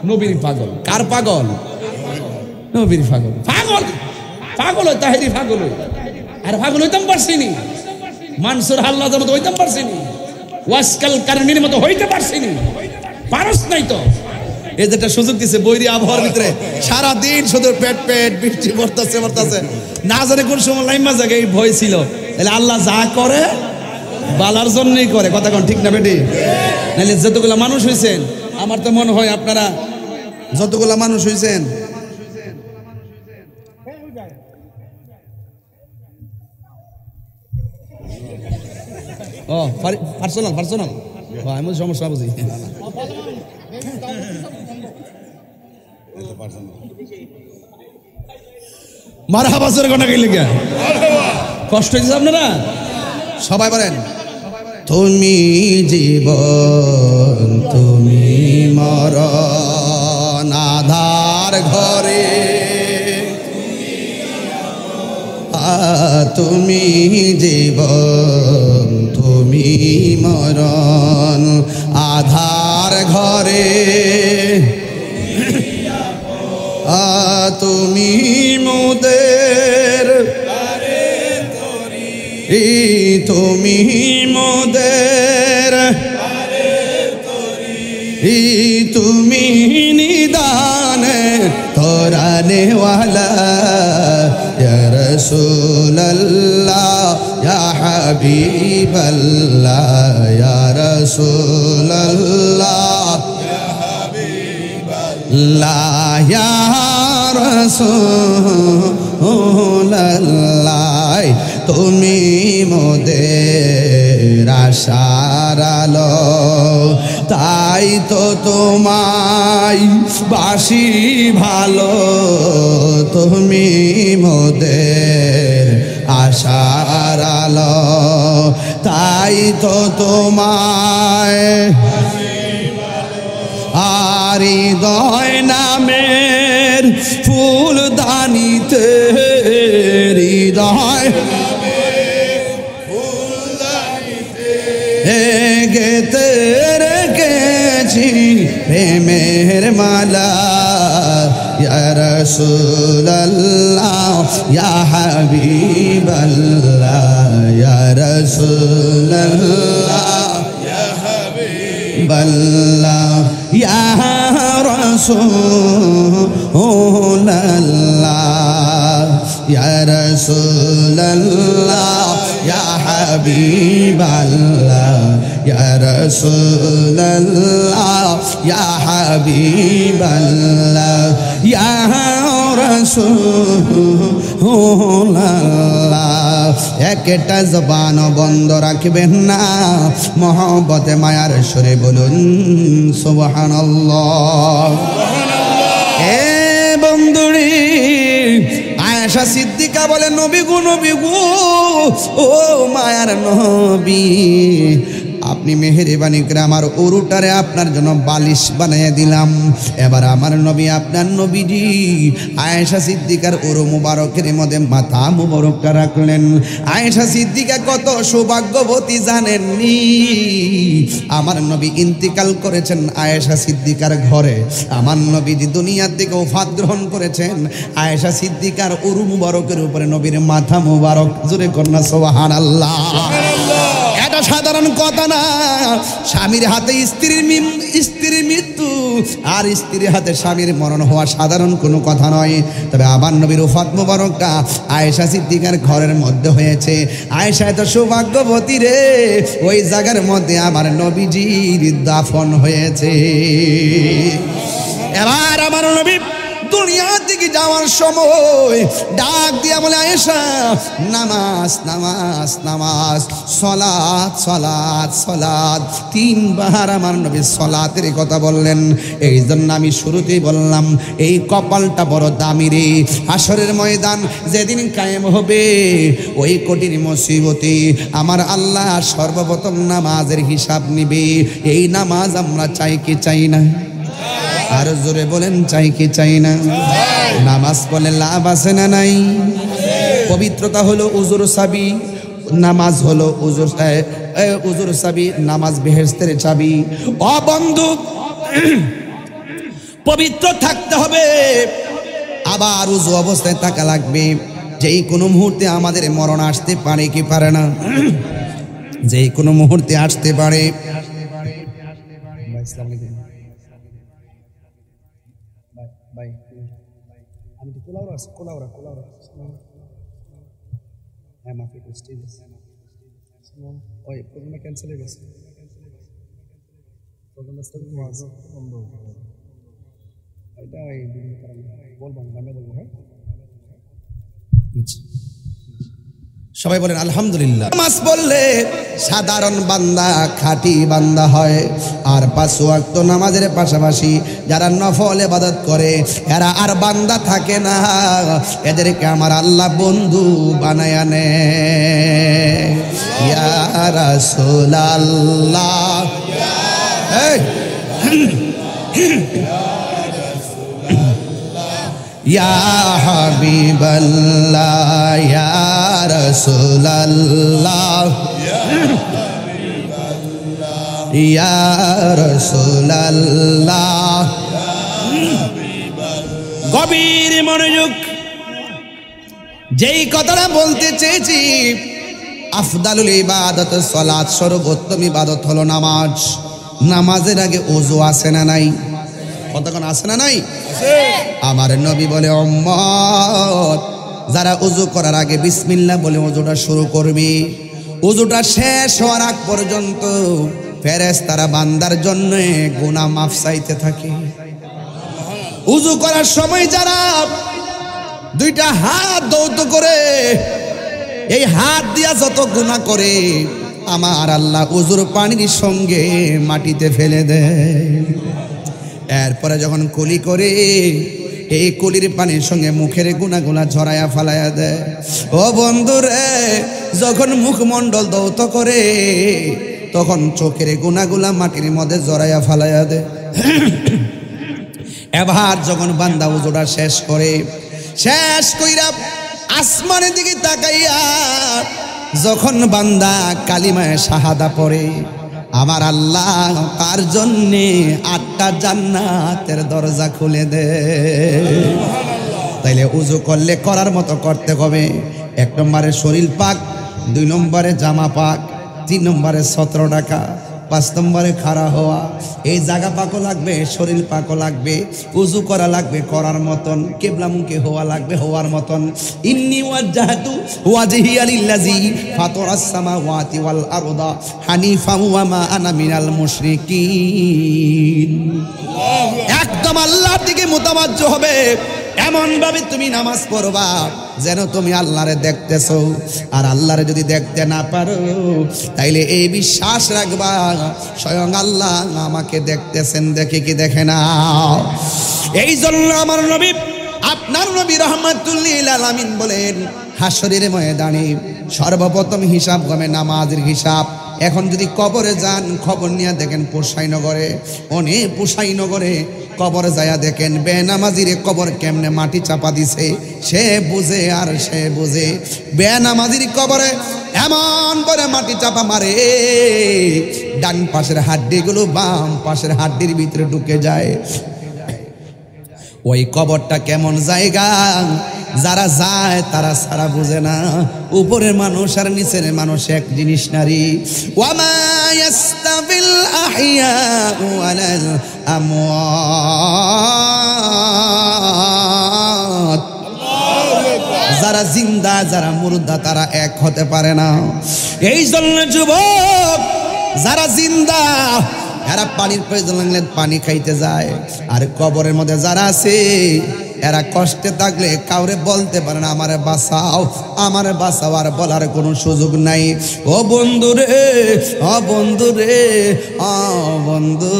নবীর পাগল, কার পাগল? নবীর পাগল। পাগল পাগল হয় তাহেরি পাগল হই, আর পাগল হইতাম পারছিনি, মানসুর হাল্লাদের মতো হইতাম পারছিনি, ওয়াসকাল কারণীর মতো হইতে পারছিনি, পারস নাই তো। এই যেটা সুযোগ দিছে বৈরী আবহাওয়ার ভিতরে সারাদিন শুধু পেট পেট বৃষ্টি পড়তেছে পড়তেছে, না জানে কোন সময় লাইমা জায়গায় এই ভয় ছিল। তাহলে আল্লাহ যা করে বালার জন্যই করে, কথা কোন ঠিক না বেটি? নাহলে যতগুলা মানুষ হয়েছেন, আমার তো মনে হয় আপনারা যতগুলা মানুষ হয়েছেন পার্সোনাল পার্সোনাল আমি সমস্যা বুঝি। মারহাবা জোরে কোনা গেলে কে কষ্ট হয়েছে আপনারা? সবাই বলেন তুমি জীবন তুমি মরণ, আধার ঘরে তুমি জীবন তুমি মরণ, আধার ঘরে তুমি মোদের, তুমি মোদের, তুমি নিদানে তোরানে ওয়ালা, ইয়া রাসূলুল্লাহ ইয়া হাবিবাল্লাহ, ইয়া রাসূলুল্লাহ ইয়া হাবিবাল্লাহ, ইয়া রাসূলুল্লাহ তুমি মোদের আশার আলো, তাই তো তোমায় বাসি ভালো, তুমি মোদের আশার আলো, তাই তো তোমায় আর হৃদয় নামের ফুল দানিতে, হৃদয় গেতে রেখেছি প্রেমের মালা, ইয়া রাসূলুল্লাহ ইয়া হাবিবাল্লাহ, ইয়া রাসূলুল্লাহ ইয়া হাবিবাল্লাহ, ইয়া রাসূলুল্লাহ ইয়া রাসূলুল্লাহ ইয়া হাবিবাল্লাহ, ইয়া রাসূলুল্লাহ ইয়া হাবিবাল্লাহ, ইয়া রাসূলুল্লাহ। একটা জবান বন্ধ রাখবেন না, মহব্বতে মায়ার সুরে বলুন সুবহানাল্লাহ। এ বন্ধুরি আয়েশা সিদ্দিকা বলে নবী গো নবী গো, ও মায়ার নবী, আপনি মেহেরবানি করে আমার উরুটারে আপনার জন্য বালিশ বানিয়ে দিলাম। এবার আমার নবী আপনার নবীজি আয়েশা সিদ্দিকার উরু মুবারকের মধ্যে মাথা মুবারকটা রাখলেন। আয়েশা সিদ্দিকা কত সৌভাগ্যবতী জানেননি? আমার নবী ইন্তিকাল করেছেন আয়েশা সিদ্দিকার ঘরে, আমার নবীজি দুনিয়ার থেকে ওফাত গ্রহণ করেছেন আয়েশা সিদ্দিকার উরু মুবারকের উপরে নবীর মাথা মুবারক। জোরে কন্যা সুবহানাল্লাহ। এটা সাধারণ কথা না। স্বামীর হাতে স্ত্রীর মৃত্যু আর স্ত্রীর হাতে স্বামীর মরণ হওয়া সাধারণ কোনো কথা নয়। তবে আমার নবীর ওফাত মোবারকটা আয়েশা সিদ্দিকার ঘরের মধ্যে হয়েছে। আয়েশা এত সৌভাগ্যবতী রে, ওই জায়গার মধ্যে আমার নবীজির দাফন হয়েছে। এবার আমার নবী দুনিয়ার দিকে যাওয়ার সময় ডাক দিয়া বলে, আয়েশা নামাজ নামাজ নামাজ, সলাত সলাত সলাত। তিনবার আমার নবী সলাতের কথা বললেন। এই জন্য আমি শুরুতেই বললাম এই কপালটা বড় দামি রে। হাসরের ময়দান যেদিন কায়েম হবে ওই কঠিন মুসিবতে আমার আল্লাহ সর্বপ্রথম নামাজের হিসাব নিবে। এই নামাজ আমরা চাই কি চাই না? আর জোরে বলেন চাই কি চাই না? নামাজ পড়লে লাভ আছে না নাই? পবিত্রতা হলো উজুর চাবি, নামাজ হলো উজুর চাবি, নামাজ বেহেশতের চাবি। ও বন্ধু, পবিত্র থাকতে হবে, আবার উজু অবস্থায় থাকা লাগবে। যেই কোনো মুহূর্তে আমাদের মরণ আসতে পারে কি পারে না? যেই কোনো মুহূর্তে আসতে পারে। আমি তো কোলাউরা হ্যাঁ মাফি স্টেজ ওই প্রোগ্রামটা ক্যান্সেল হয়ে গেছে। এটা ওই বিভিন্ন কারণে বলবো আমি বলবো। হ্যাঁ, সবাই বলেন আলহামদুলিল্লাহ। নামাজ পড়লে সাধারণ বান্দা খাঁটি বান্দা হয়। আর 5 ওয়াক্ত নামাজের পাশাপাশি যারা নফল ইবাদত করে এরা আর বান্দা থাকে না, এদেরকে আমার আল্লাহ বন্ধু বানায় আনে। ইয়া রাসূলুল্লাহ, ইয়া হাবিবাল্লাহ, ইয়া রাসূলুল্লাহ, ইয়া রাসূলুল্লাহ। গভীর মনোযোগ। যেই কথাটা বলতে চেয়েছি, আফদালুল ইবাদত সালাত, সর্বোত্তম ইবাদত হলো নামাজ। নামাজের আগে ওযু আছে না নাই? কতক্ষণ আছে না নাই? আমার নবী বলে, উম্মত যারা ওযু করার আগে বিসমিল্লাহ বলে ওযুটা শুরু করবি, ওযুটা শেষ হওয়ার আগ পর্যন্ত ফেরেশতারা বান্দার জন্য গুনাহ মাফ চাইতে থাকে। ওযু করার সময় যারা দুইটা হাত দৌত করে, এই হাত দিয়া যত গুনাহ করে আমার আল্লাহ ওযুর পানির সঙ্গে মাটিতে ফেলে দেয়। এরপরে যখন কুলি করে এই কুলির পানির সঙ্গে মুখের গুনাগুলা ঝরাইয়া ফালাইয়া দেয়। ও বন্ধুরে, যখন মুখমণ্ডল দৌত করে তখন চোখের গুনাগুলা মাটির মধ্যে জড়াইয়া ফালাইয়া দেয়। এবার যখন বান্দা ওযুটা শেষ করে, শেষ কইরা আসমানের দিকে তাকাইয়া যখন বান্দা কালিমায়ে শাহাদা পড়ে, আমার আল্লাহ তার জন্যে 8টা জান্নাতের দরজা খুলে দেয়। তাইলে ওযু করলে করার মতো করতে হবে। 1 নম্বরে শরীর পাক, 2 নম্বরে জামা পাক, 3 নম্বরে 17 টাকা, 5 নম্বরে খাড়া হওয়া। এই জায়গা পাকও লাগবে, শরীর পাকও লাগবে, ওযু করা লাগবে করার মতন, কিবলামুখী হওয়া লাগবে হওয়ার মতন। ইন্নী ওয়াজ্জাহতু ওয়াজহিয়া লিল্লাযী ফাতারাস সামাওয়াতি ওয়াল আরদা হানিফা ওয়া মা আনা মিনাল মুশরিকিন। একদম আল্লাহর দিকে মুতাওয়াজ্জহ হবে। এমন ভাবে তুমি নামাজ পড়বা যেন তুমি আল্লাহরে দেখতেছো। আর আল্লাহরে যদি দেখতে না পারো তাইলে এই বিশ্বাস রাখবা স্বয়ং আল্লাহ আমাকে দেখতেছেন, দেখে কি দেখে না। এই জন্য আমার নবী, আপনার নবী রাহমাতুল লিল আলামিন বলেন, হাসরের ময়দানে সর্বপ্রথম হিসাব হবে নামাজের হিসাব। এখন যদি কবরে যান, খবর নিয়ে দেখেন পোশাইনগরে, অনেক পোশাইনগরে কবর যায়া দেখেন বেনামাজির কবর কেমনে মাটি চাপা দিছে। সে বুঝে আর সে বুঝে, বেনামাজির কবরে এমন করে মাটি চাপা মারে ডান পাশের হাড্ডিগুলো বাম পাশের হাড্ডির ভিতরে ঢুকে যায়। ওই কবরটা কেমন জায়গা, যারা যায় তারা সারা বুঝে না, উপরের মানুষ আর নিচের মানুষ এক জিনিস নারী। ওয়ামা ইয়াস্তাবিল আহইয়াউ ওয়ালাল আমওয়াত, যারা জিন্দা যারা মুর্দা তারা এক হতে পারে না। এই জন্য যুবক, যারা জিন্দা এরা পানির প্রয়োজন লাগলে পানি খাইতে যায়, আর কবরের মধ্যে যারা আছে এরা কষ্টে থাকলে কাউরে বলতে পারে না আমারে বাঁচাও, আমারে বাঁচাও, আর বলার কোনো সুযোগ নাই। ও বন্ধু রে, ও বন্ধু রে, ও বন্ধু,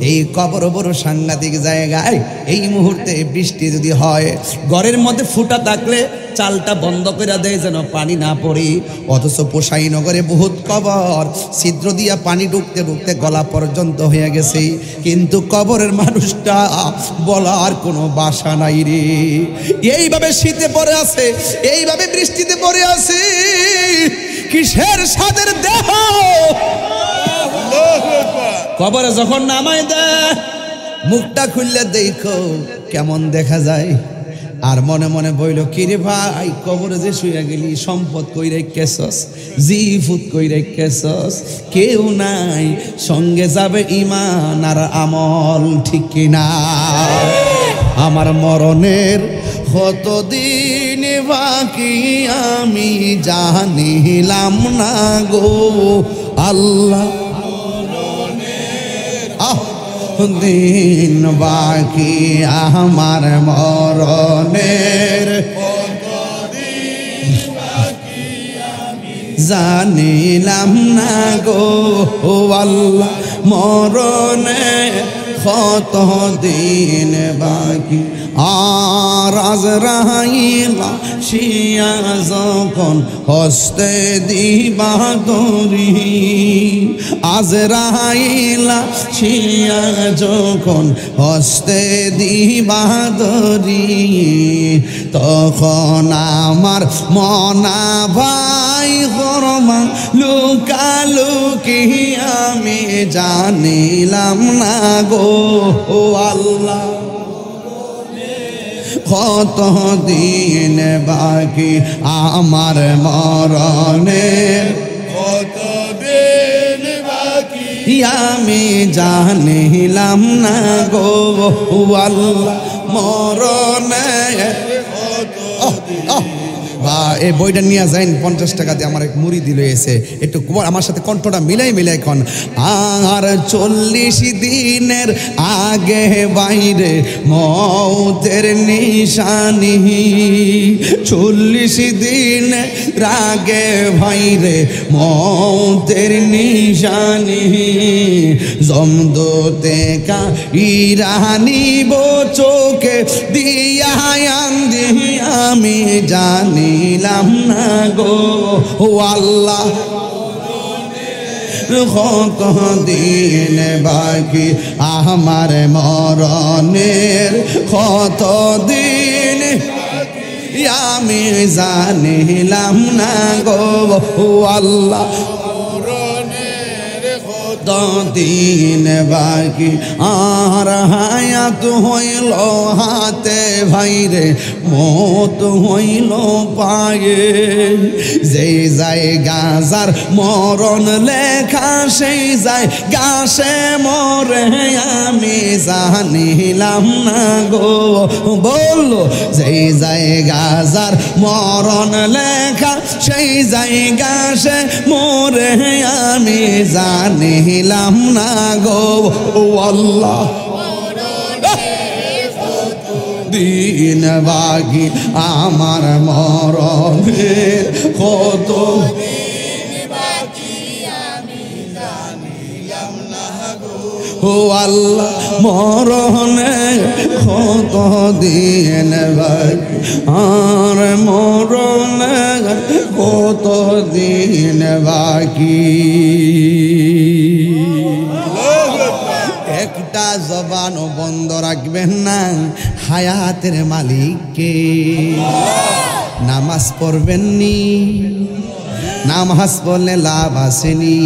এই কবর বড় সাংঘাতিক জায়গায়। এই মুহূর্তে বৃষ্টি যদি হয়, ঘরের মধ্যে ফুটা থাকলে চালটা বন্ধ করে দেয় যেন পানি না পড়ে, অথচ পোশাইনগরে বহুত কবর, ছিদ্র দিয়া পানি ঢুকতে ঢুকতে গলা পর্যন্ত হয়ে গেছে, কিন্তু কবরের মানুষটা বলার কোনো বাসা নাই রে। এইভাবে শীতে পড়ে আছে, এইভাবে বৃষ্টিতে পড়ে আছে, কিসের স্বাদের দেহ। কবরে যখন নামাই দেয়, মুখটা খুললে দেখো কেমন দেখা যায়, আর মনে মনে বইল কিরে ভাই, কবরে যে শুয়ে গেলি সম্পদ কই রেখেছস, জিফুত কই রেখেছস, কেউ নাই, সঙ্গে যাবে ইমান আর আমল, ঠিক কিনা? আমার মরণের কতদিন বাকি আমি জানিলাম না গো আল্লাহ, দিন বাকি আমার মরণের জানিলাম না গো আল্লাহ, মরণের কত দিন বাকি। আর আজরাইল শিয়া যখন হস্তে দিবা দরি, আজরাইল শিয়া যখন হস্তে দিবা দরি, তখন আমার মনা ভাই গরমা লুকালুকি আমি জানিলাম না গো আল্লাহ, কত দিন বাকি আমার মরণের, কত দিন বাকি আমি জানিলাম না গো আল্লাহ, মরণের বা এই বইটা নিয়ে যাইন 50 টাকা দিয়ে, আমার এক মুড়ি দিল এসে, একটু আমার সাথে কণ্ঠটা মিলাই মিলাই কন। আর 40 দিনের আগে বাইরে মৌতের নিশানি, 40 দিনের আগে বাইরে মৌতের নিশানি, জমদূতে কা ইরানি বো চোখে দিয়া আমি জানিলাম না গো আল্লাহ, কত দিন বাকি আমার মরণের, কত দিন আমি জানিলাম না গো আল্লাহ, দিন বাকি আর হায়াত হইল হাতে ভাইরে, মত হইল পায়ে, যেই জায়গা যার মরণ লেখা সেই জায়গা সে মরে আমি জানিলাম না গো, বললো যেই জায়গা যার মরণ লেখা সেই জায়গা সে মরে আমি জানিলাম না গো আল্লাহ, দিন বাকি আমার মরণের, কত ও আল্লাহ, মরণের কত দিন বাকি আর মরণের কত দিন বাকি। একটা জবানও বন্ধ রাখবেন না, হায়াতের মালিককে নামাজ পড়বেননি, নামাজ পড়লে লাভ আসেনি।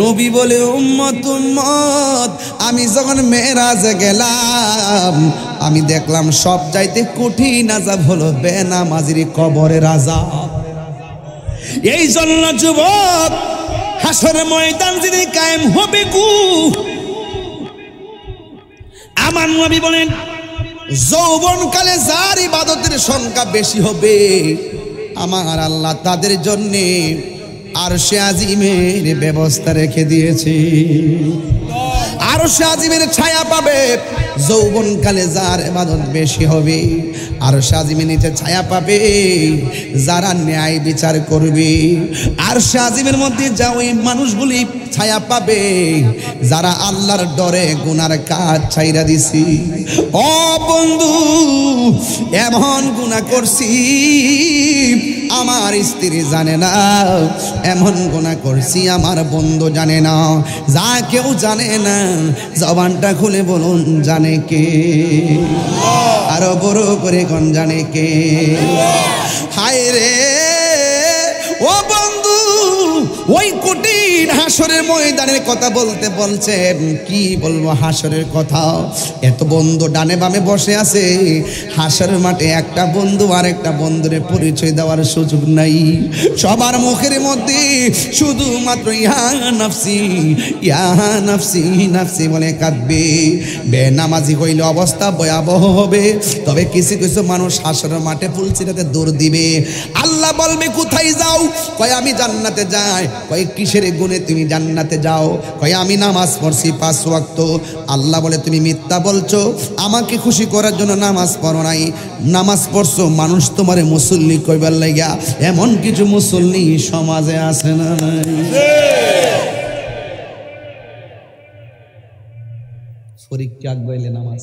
নবী বলে উম্মত উম্মত, আমি যখন মেরাজে গেলাম আমি দেখলাম সব চাইতে কঠিন আযাব হলো বেনামাজির কবরের আযাব। এই জন্য যুবক, হাসরের ময়দান যেদিন কায়েম হবে গো, আমার নবী বলেন যৌবনকালে যার ইবাদতের সংখ্যা বেশি হবে আমার আল্লাহ তাদের জন্যে আরশে আজিমের ব্যবস্থা রেখে দিয়েছে। আরশে আজিমের ছায়া পাবে যৌবনকালে যার ইবাদত বেশি হবে। আরশে আজিমের নিচে ছায়া পাবে যারা ন্যায় বিচার করবে। আরশে আজিমের মধ্যে যাও এই মানুষগুলি ছায়া পাবে যারা আল্লাহর ডরে গুনার কাজ ছাইরা দিছি। ও বন্ধু, এমন গুনাহ করছি আমার স্ত্রী জানে না, এমন গুনাহ করছি আমার বন্ধু জানে না, যা কেউ জানে না। জবানটা খুলে বলুন জানে কে? আরো বড় করে কোন জানে কে? হায় রে ও বন্ধু, ওই কঠিন হাসরের ময়দানের কথা বলতে বলছেন। কি বলবো হাসরের কথা? এত বন্ধু ডানে বামে বসে আছে, হাসরের মাঠে একটা বন্ধু আর একটা বন্ধুরে পরিচয় দেওয়ার সুযোগ নাই। সবার মুখের মধ্যে শুধুমাত্র ইয়া নাফসি ইয়া নাফসি নাফসি বলে কাঁদবে। বেনামাজি হইলে অবস্থা ভয়াবহ হবে। তবে কিছু কিছু মানুষ হাসরের মাঠে ফুলসিরাতে দৌড় দিবে। আল্লাহ বলবে কোথায় যাও? কয় আমি জান্নাতে যাই। কয় কিসের গুণে তুমি জান্নাতে যাও? কয় আমি নামাজ পড়ছি 5 ওয়াক্ত। আল্লাহ বলে তুমি মিথ্যা বলছো, আমাকে খুশি করার জন্য নামাজ পড়ো নাই। নামাজ পড়ছো মানুষ তোমারে মুসল্লি কইবার লাগা। এমন কিছু মুসল্লি সমাজে আছে না? শরীক ত্যাগ গাইলে নামাজ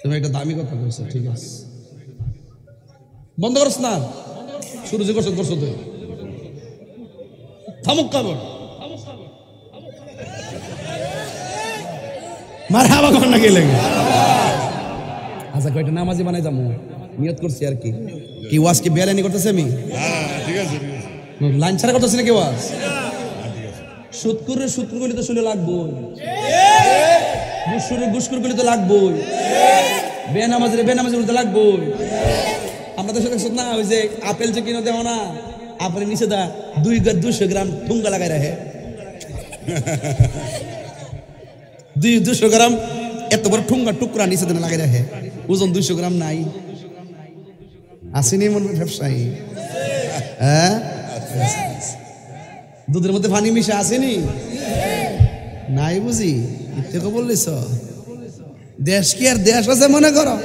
তুমি একটা দামি কথা বলছো, ঠিক আছে বন্ধ করছ না, শুরু যে করছো করছো তুই থামুক কাবর মার হাওয়া কর না গেলে। আচ্ছা কয়টা নামাজি বানাই যাবো নিয়ত করছি আর কি। কি ওয়াজ কি বেয়ালানি করতেছে? আমি ঠিক আছে লাইন ছাড়া করতেছি নাকি ওয়াজ? সুৎকুর করলে তো শুনে লাগবো, গুসকুর করলে তো লাগবোই, বেনামাজের তো লাগবোই। আমরা তো শুধু না ওই যে আপেল যে কিনে দেও না, আপেলের নিচে দা 200 গ্রাম ঠুঙ্গা লাগাই রাখে। 200 গ্রাম এত বড় ঠুঙ্গা টুকরা নিচে দেন লাগাই রাখে, ওজন 200 গ্রাম নাই। আসেনি মনে ব্যবসায়ী? হ্যাঁ, দুধের মধ্যে পানি মিশে আসেনি? নাই বুঝি থেকে বললিস দেশ কি আর দেশ আছে মনে করো?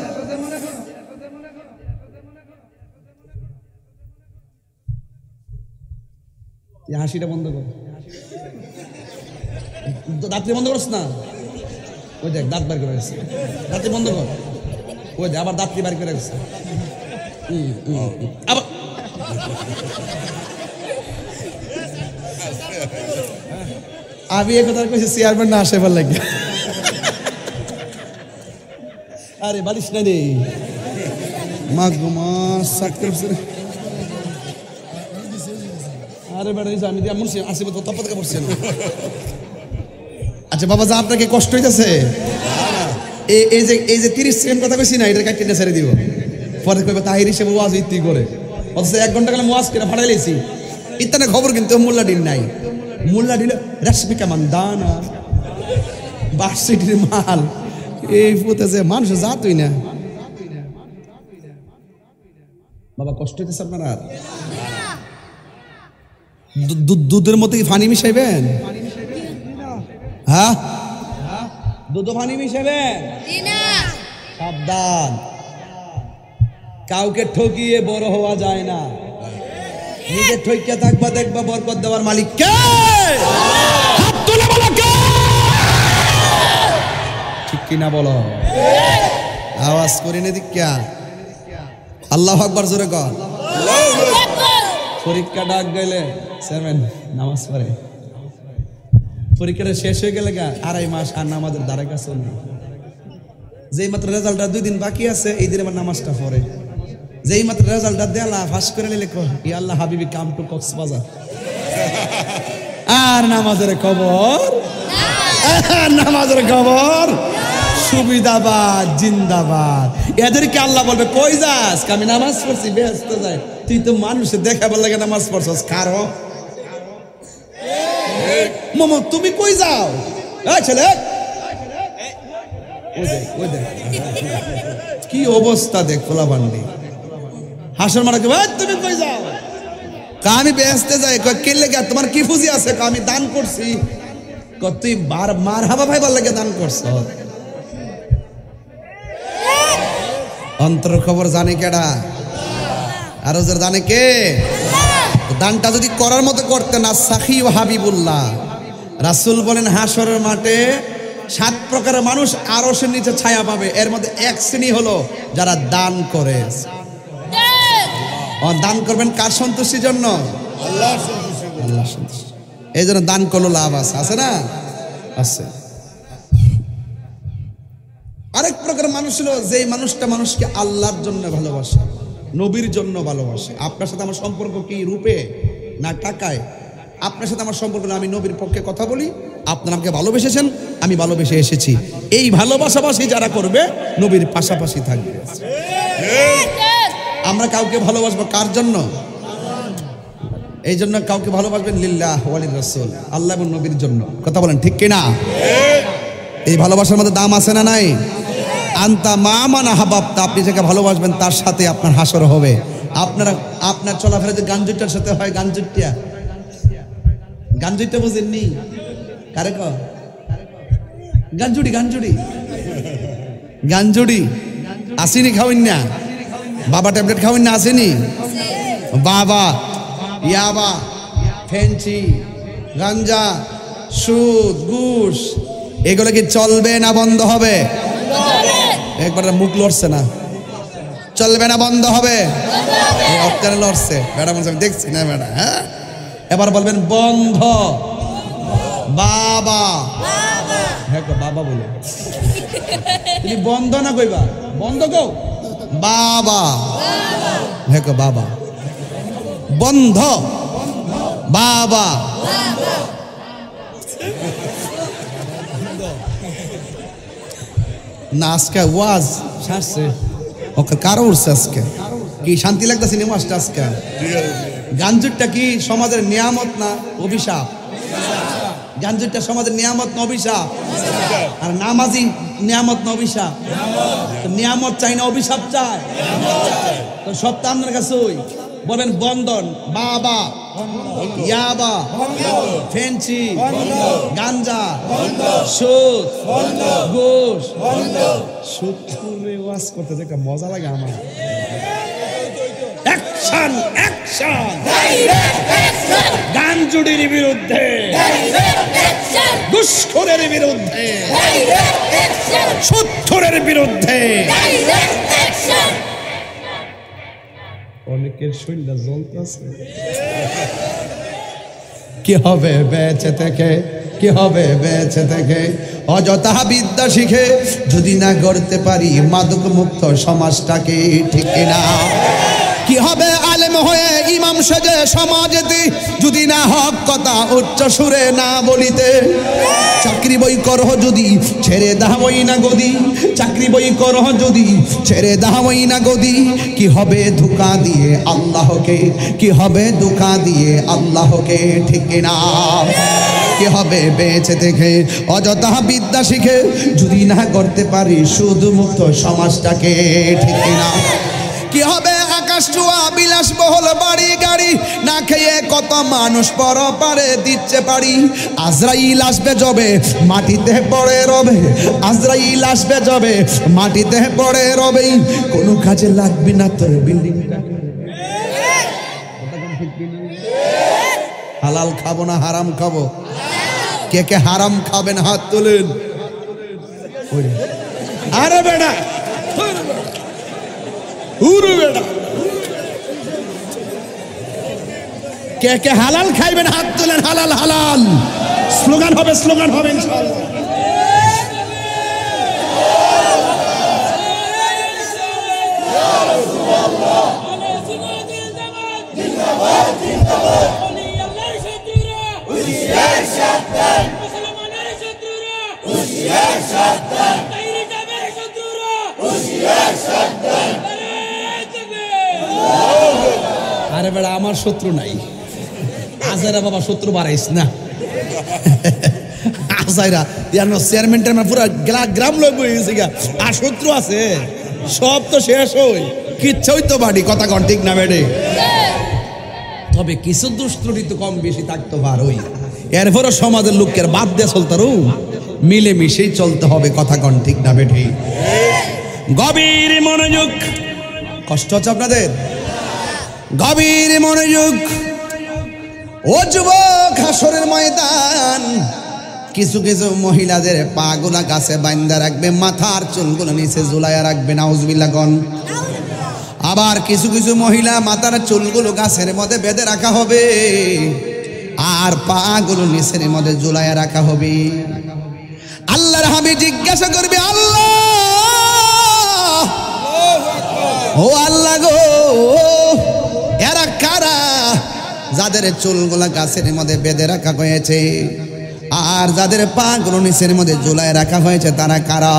হাসিটা বন্ধ কর, দাঁতটি বন্ধ করছ না? ওই দেখ দাঁত বার করে গেছে, দাঁতটি বন্ধ কর। ওই দেখ আবার দাঁতটি বার করে গেছে। আবার আমি এ কথা কইছি চেয়ারম্যান না আসে ভাল লাগে। আরে বালিশ না রে মা গো মা সাকর। আরে বেড়া আমি দিয়া মুরছি আসিব তো তপ থেকে পড়ছে না। আচ্ছা বাবা যা আপনাকে কষ্ট হইতাছে? এই যে 30 সেকেন্ড কথা কইছি না, এটা কাটিয়ে ছেড়ে দিব। পরে কইবে তাহির হিসেবে ওয়াজ ইতি করে, অথচ 1 ঘন্টা কালে ওয়াজ করে ফাটাই লেছি। ইতানে খবর কিন্তু মোল্লা ডিন নাই। মোল্লা ডিন রেসিপি কেমন দানা বার্ষিটির মাল এই ফুটেছে মানুষ জাতই না। বাবা কষ্ট হইতেছে আপনার? আর দুধের মধ্যে কি পানি মিশাইবেন? হ্যাঁ দুধ পানি মিশাবেন? সাবধান, কাউকে ঠকিয়ে বড় হওয়া যায় না। নিজে ঠকিয়ে থাকবা, দেখবা বরকত দেওয়ার মালিক কে? হাত তুলে বলো কে? কিনা বলো? আওয়াজ করে নে দিক্কা। আল্লাহু আকবার জোরে কর। পরীক্ষা ডাক গেলে সেভেন নামাজ পড়ে, পরীক্ষাটা শেষ হয়ে গেলে 2.5 মাস আর নামাজের দ্বারে কাছে নেই। যেই মাত্র রেজাল্টটা 2 দিন বাকি আছে এই দিন আমার নামাজটা পড়ে। যেই মাত্র রেজাল্টটা দেলা ফাঁস করে নিলে ইয়া আল্লাহ হাবিবি কাম টু কক্সবাজার, আর নামাজের খবর, নামাজের খবর সুবিধাবাদ জিন্দাবাদ। এদেরকে আল্লাহ বলবে কই যাস? আমি নামাজ পড়ছি। ব্যস্ত যায়, তুই তো মানুষে দেখাবার লাগে নামাজ পড়ছস। কারো মামা তুমি কই যাও? ছেলে কি অবস্থা দেখ, খোলা বান্ডি হাসর মারা তুমি কই যাও? আমি বেহেশতে যাই। কে লেগে তোমার কি ফুজি আছে? আমি দান করছি। তুই মার হাবা ভাই বল লাগে দান করছ। অন্তর খবর জানে কেডা? আর ওদের জানে কে? দানটা যদি করার মতো করতে না সাখী ও হাবিবুল্লাহ রাসূল বলেন হাসরের মাঠে 7 প্রকারের মানুষ আরশের নিচে ছায়া পাবে। এর মধ্যে এক শ্রেণী হলো যারা দান করে। দান করবেন কার সন্তুষ্টির জন্য? আল্লাহ সন্তুষ্টি। এই জন্য দান করলো লাভ আছে না? আছে। আরেক প্রকার মানুষ হলো যেই মানুষটা মানুষকে আল্লাহর জন্য ভালোবাসে, নবীর জন্য ভালোবাসে। আপনার সাথে আমার সম্পর্ক কি রূপে না টাকায়? আপনার সাথে আমার সম্পর্ক না, আমি নবীর পক্ষে কথা বলি, আপনারা আমাকে ভালোবেসেছেন, আমি ভালোবেসে এসেছি। এই ভালোবাসাবাসি যারা করবে নবীর পাশাপাশি থাকবে। আমরা কাউকে ভালোবাসবো কার জন্য? এই জন্য কাউকে ভালোবাসবেন লিল্লাহ ওয়ালির রাসূল, আল্লাহ এবং নবীর জন্য। কথা বলেন ঠিক কিনা? এই ভালোবাসার মধ্যে দাম আছে না নাই? আনতা মামান আহাবাবতা, আপনি যাকে ভালোবাসবেন তার সাথে আপনার হাসর হবে। আপনার চলাফেরা যে গাঞ্জুটার সাথে হয়, গাঞ্জুটা বুঝেননি? কারে কয়? গাঞ্জুড়ি আসেনি খাওয়েন না? বাবা ট্যাবলেট খাওয়েন না? আসেনি বাবা? ইয়াবা, ফেন্সি, গাঞ্জা, সুদ, ঘুষ, এগুলো কি চলবে না বন্ধ হবে? একবার মুখ লড়ছে না, চলবে না বন্ধ হবে? লড়ছে ম্যাডাম, আমি দেখছি না ম্যাডাম। হ্যাঁ, এবার বলবেন বন্ধ। বাবা, হ্যাঁ বাবা বলে তুমি বন্ধ না কইবা? বন্ধ গো বাবা, হ্যাঁ বাবা বন্ধ বাবা। না আজকে ওয়াজ সারছে, ওকে কারো উঠছে আজকে। কি শান্তি লাগতেছে নিমাসটা আজকে? গাঞ্জুরটা কি সমাজের নিয়ামত না অভিশাপ? গাঞ্জুরটা সমাজের নিয়ামত না অভিশাপ? আর নামাজি নিয়ামত না অভিশাপ? নিয়ামত চাই না অভিশাপ চাই? তো সব তো আপনার কাছে বলেন বন্ধন। বাবা, ইয়াবা, ফেন্সি, গাঞ্জা, সুদ, ঘুষ। সুদ করে ওয়াজ করতে যে মজা লাগে আমার। অ্যাকশন, অ্যাকশন, গাঞ্জুড়ির বিরুদ্ধে, ঘুষখোরের বিরুদ্ধে, সুদখোরের বিরুদ্ধে। অনেকের শরীরটা জ্বলতেছে। কি হবে বেঁচে থেকে, কি হবে বেঁচে থেকে অযথা বিদ্যা শিখে যদি না গড়তে পারি মাদক মুক্ত সমাজটাকে? ঠিক না? কি হবে আলেম হয়ে ইমাম সেজে সমাজেতে যদি না হক কথা উচ্চ সুরে না বলিতে? চাকরি বই করহ যদি ছেড়ে দাওই না গদি, চাকরি বই করহ যদি ছেড়ে দাওই না গদি। কি হবে ধোঁকা দিয়ে আল্লাহকে, কি হবে ধোঁকা দিয়ে আল্লাহকে? ঠিক না? কি হবে বেঁচে থেকে অযথা বিদ্যা শিখে যদি না করতে পারি সুদ মুক্ত সমাজটাকে? ঠিক না? কি হবে আকাশ ছোঁয়া বিলাসবহুল বাড়ি গাড়ি না খেয়ে কত মানুষ পরপারে দিচ্ছে পারি? আজরাইল আসবে যবে মাটিতে পড়ে রবে, আজরাইল আসবে যবে মাটিতে পড়ে রবে। কোনো কাজে লাগবে না তোর বিল্ডিংটা। হালাল খাবো না হারাম খাবো? কে কে হারাম খাবেন হাত তোলেন। আরে বেটা উরু বেটা কে কে হালাল খাইবেন হাত তোলেন হালাল হালাল স্লোগান হবে ইনশাআল্লাহ আরে বেড়া আমার শত্রু নাই আজাইরা বাবা শত্রু বাড়াইস না আজাইরা ইয়ানো চেয়ারম্যানটার মানে পুরো গ্রাম লোক হয়ে গেছে গা আর শত্রু আছে সব তো শেষ হই কিচ্ছুই তো বাড়ি কথা কন ঠিক না বেড়ে তবে কিছু দুষ্ট্রুটি তো কম বেশি থাকতে পারোই এরপরও সমাজের লোকের বাদ দিয়ে চলতারও মিলেমিশেই চলতে হবে কথা কন ঠিক না বেঠে গভীর মনোযোগ কষ্ট হচ্ছে আপনাদের গভীর মনোযোগ ও যুবক হাসরের ময়দান কিছু কিছু মহিলাদের পা গুলা গাছে বাঁধা রাখবে মাথার চুলগুলো নিচে ঝুলাইয়া রাখবে নাউজুবিল্লাহ কোন আবার কিছু কিছু মহিলা মাথার চুলগুলো গাছের মধ্যে বেঁধে রাখা হবে আর পা গুলো নিচের মধ্যে ঝুলাইয়া রাখা হবে আল্লাহর হাবিব জিজ্ঞাসা করবে আল্লাহ ও আল্লাহ গো এরা কারা যাদের চুলগুলা গাছের মধ্যে বেঁধে রাখা হয়েছে আর যাদের পা গুলো নিচের মধ্যে ঝুলায় রাখা হয়েছে তারা কারা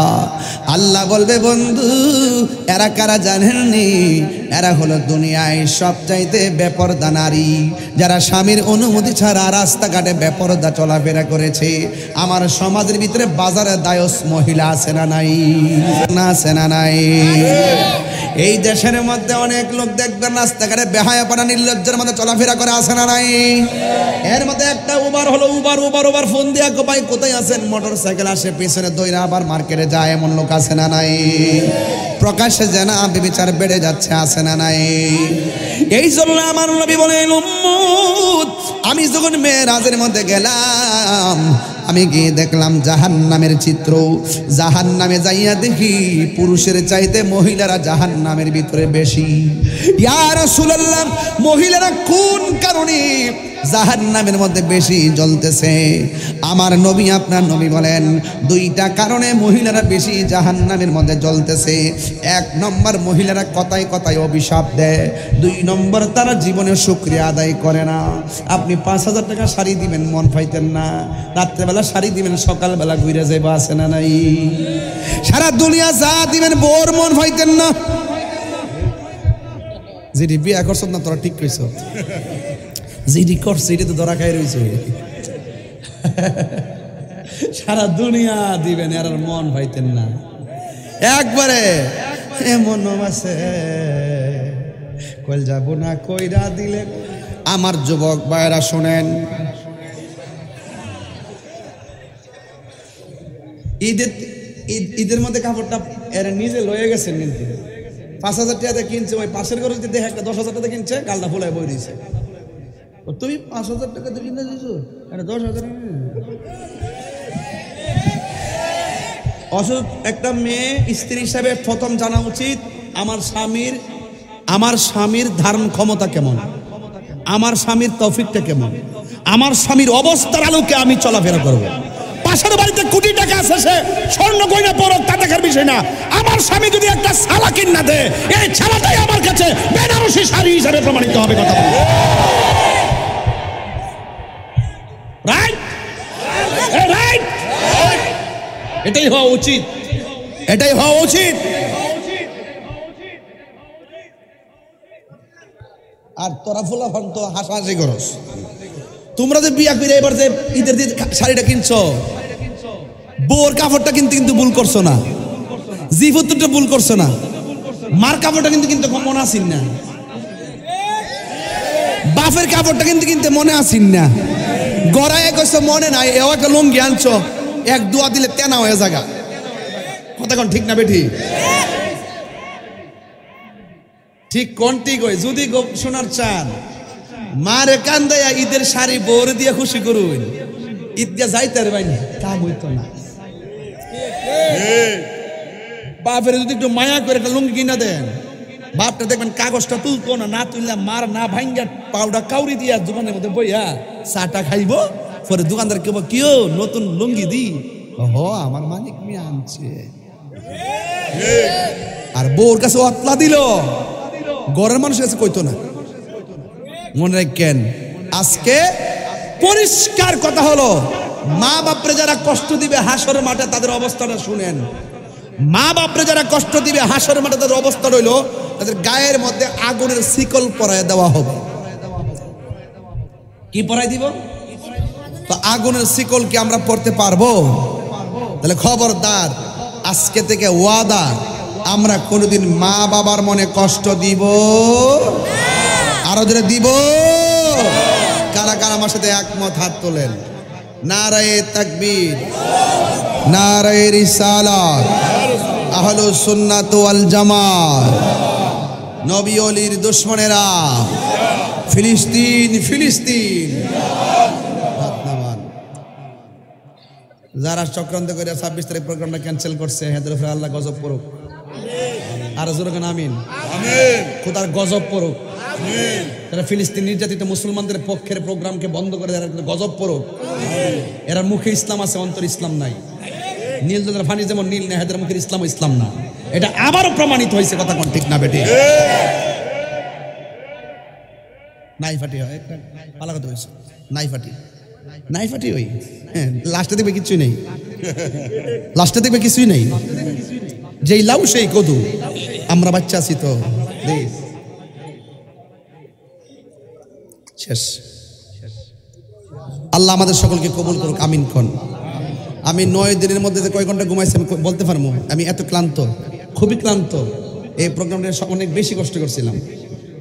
আল্লাহ বলবে বন্ধু এরা কারা জানেননি এরা হলো দুনিয়ায় সবচাইতে বেপরদা নারী যারা স্বামীর অনুমতি ছাড়া রাস্তাঘাটে বেপরদা চলাফেরা করেছে আমার সমাজের ভিতরে বাজারে দায়স মহিলা আছে না নাই এই দেশের মধ্যে অনেক লোক দেখবেন রাস্তাঘাটে বেহায়াপনা নির্লজ্জের মধ্যে চলাফেরা করে আছে না নাই এর মধ্যে একটা উবার হলো উবার ফোন দিয়া ভাই কোথায় আছেন মোটরসাইকেল আসে পিছনে দইরা আবার মার্কেটে যায় এমন লোক আছে না নাই প্রকাশ্যে জানা বিবিচার বেড়ে যাচ্ছে আছে না নাই এই জন্য আমার নবী বলেন উম্মত আমি যখন মেরাজের মধ্যে গেলাম আমি গিয়ে দেখলাম জাহান্নামের চিত্র জাহান্নামে যাইয়া দেখি পুরুষের চাইতে মহিলারা জাহান্নামের ভিতরে বেশি ইয়া রাসূলুল্লাহ মহিলারা কোন কারণে জাহান্নামের মধ্যে বেশি জ্বলতেছে আমার নবী আপনার নবী বলেন দুইটা কারণে মহিলারা বেশি জাহান্নামের মধ্যে জ্বলতেছে এক নম্বর মহিলারা কথায় কথায় অভিশাপ দেয় দুই নম্বর তারা জীবনে শুকরিয়া আদায় করে না আপনি ৫,০০০ টাকা শাড়ি দিবেন মন পাইতেন না রাত্রেবেলা শাড়ি দিবেন সকালবেলা ঘুরে যাইবা আছে না নাই সারা দুনিয়া যা দিবেন বোর মন পাইতেন না যেটি বিয়া করছ না তোরা ঠিক কইছ যেটি করছে এটি তো ধরা খাই রয়েছে সারা দুনিয়া দিবেন আর মন পাইতেন না একবারে এমন আছে কইল যাব না কইরা দিলেন আমার যুবক ভাইরা শোনেন ঈদের মধ্যে কাপড়টা এরা নিজে লয়ে গেছেন কিন্তু ৫,০০০ টাকা কিনছে ওই পাশের ঘরে যদি দেখে একটা ১০,০০০ টাকা কিনছে গালটা ফুলায় বই দিয়েছে তুমি ৫,০০০ টাকা দিয়ে কিনে দিয়েছো এটা ১০,০০০ অসুখ একটা মেয়ে স্ত্রী হিসাবে প্রথম জানা উচিত আমার স্বামীর ধারণ ক্ষমতা কেমন আমার স্বামীর তৌফিকটা কেমন আমার স্বামীর অবস্থার আলোকে আমি চলাফেরা করবো পাশের বাড়িতে কোটি টাকা আছে সে স্বর্ণ গয়না পরক তা দেখার বিষয় না আমার স্বামী যদি একটা শালা কিনা দেয় এই শালাটাই আমার কাছে বেনারসি শাড়ি হিসাবে প্রমাণিত হবে কথা বলে রাইট রাইট এটাই হওয়া উচিত আর তোরা ফুলা ফান তো হাসাহাসি করস তোমরা যে বিয়া করে এবার যে ঈদের দিন শাড়িটা কিনছো বোর কাপড়টা কিন্তু ভুল করছো না জিফুত্তরটা ভুল করছো না মার কাপড়টা কিন্তু মনে আসিন না বাপের কাপড়টা কিন্তু মনে আসিন না গড়ায় কইছো মনে নাই এও একটা লুঙ্গি আনছো এক দোয়া দিলে তেনা হয়ে জায়গা কথা কোন ঠিক না বেঠি ঠিক কোনটি কই যদি শোনার চান মারে কান্দাইয়া ঈদের শাড়ি বউরে দিয়ে খুশি করুন ঈদ দিয়া যাইতে পারবেন কাম হইতো না বাপের যদি একটু মায়া করে একটা লুঙ্গি কিনা দেন, বাপটা দেখবেন কাগজটা তুলতো না, না তুললে মার না ভাঙ্গা পাউডার কাউরি দিয়া দোকানের মধ্যে বইয়া চাটা খাইবো, পরে দোকানদার কেবো কিও নতুন লুঙ্গি দি, হ আমার মালিক মিয়া আনছে। আর বউর কাছে অতলা দিল, ঘরের মানুষের কাছে কইতো না। মনে রাখেন, আজকে পরিষ্কার কথা হলো, মা বাপরে যারা কষ্ট দিবে হাসর মাঠে তাদের অবস্থাটা শুনেন। মা বাপরে যারা কষ্ট দিবে হাসর মাঠে তাদের অবস্থা রইল, তাদের গায়ের মধ্যে আগুনের শিকল পরায় দেওয়া হবে। কি পরাই দিব? তো আগুনের শিকল কি আমরা পড়তে পারবো? তাহলে খবরদার, আজকে থেকে ওয়াদা, আমরা কোনোদিন মা বাবার মনে কষ্ট দিব, আরো জোরে দিব। কারা কারা আমার সাথে একমত হাত তোলেন। নারায়ে তাকবীর, নারায়ে রিসালাত, আহলুস সুন্নাত ওয়াল জামাত। নবী ওলির দুশমনেরা ফিলিস্তিন, ফিলিস্তিন। যারা চক্রান্ত করে 26 তারিখ প্রোগ্রামটা ক্যান্সেল করছে, হেদের উপরে আল্লাহ গজব পড়ুক। আর জোরে কেন আমিন, খোদার গজব পড়ুক। যারা ফিলিস্তিন নির্যাতিত মুসলমানদের পক্ষের প্রোগ্রামকে বন্ধ করে দেয়, গজব পড়ুক। এরা মুখে ইসলাম আছে, অন্তর ইসলাম নাই। নীল জলের পানি যেমন নীল না, হেদের মুখের ইসলাম ইসলাম না। এটা আবারও প্রমাণিত হয়েছে, কথা কোন ঠিক না বেটে? নাই ফাটি হয়, পালা কথা হয়েছে, নাই ফাটি, নাই ফাটি ওই লাস্টে দেখবে কিছুই নেই, লাস্টে দেখবে কিছুই নেই। যেই লাউ সেই কদু, আমরা বাচ্চা আছি তো শেষ। আল্লাহ আমাদের সকলকে কবুল করুক, আমিন কোন। আমি 9 দিনের মধ্যে কয় ঘন্টা ঘুমাইছি আমি বলতে পারবো। আমি এত ক্লান্ত, খুবই ক্লান্ত। এই প্রোগ্রামটা অনেক বেশি কষ্ট করছিলাম,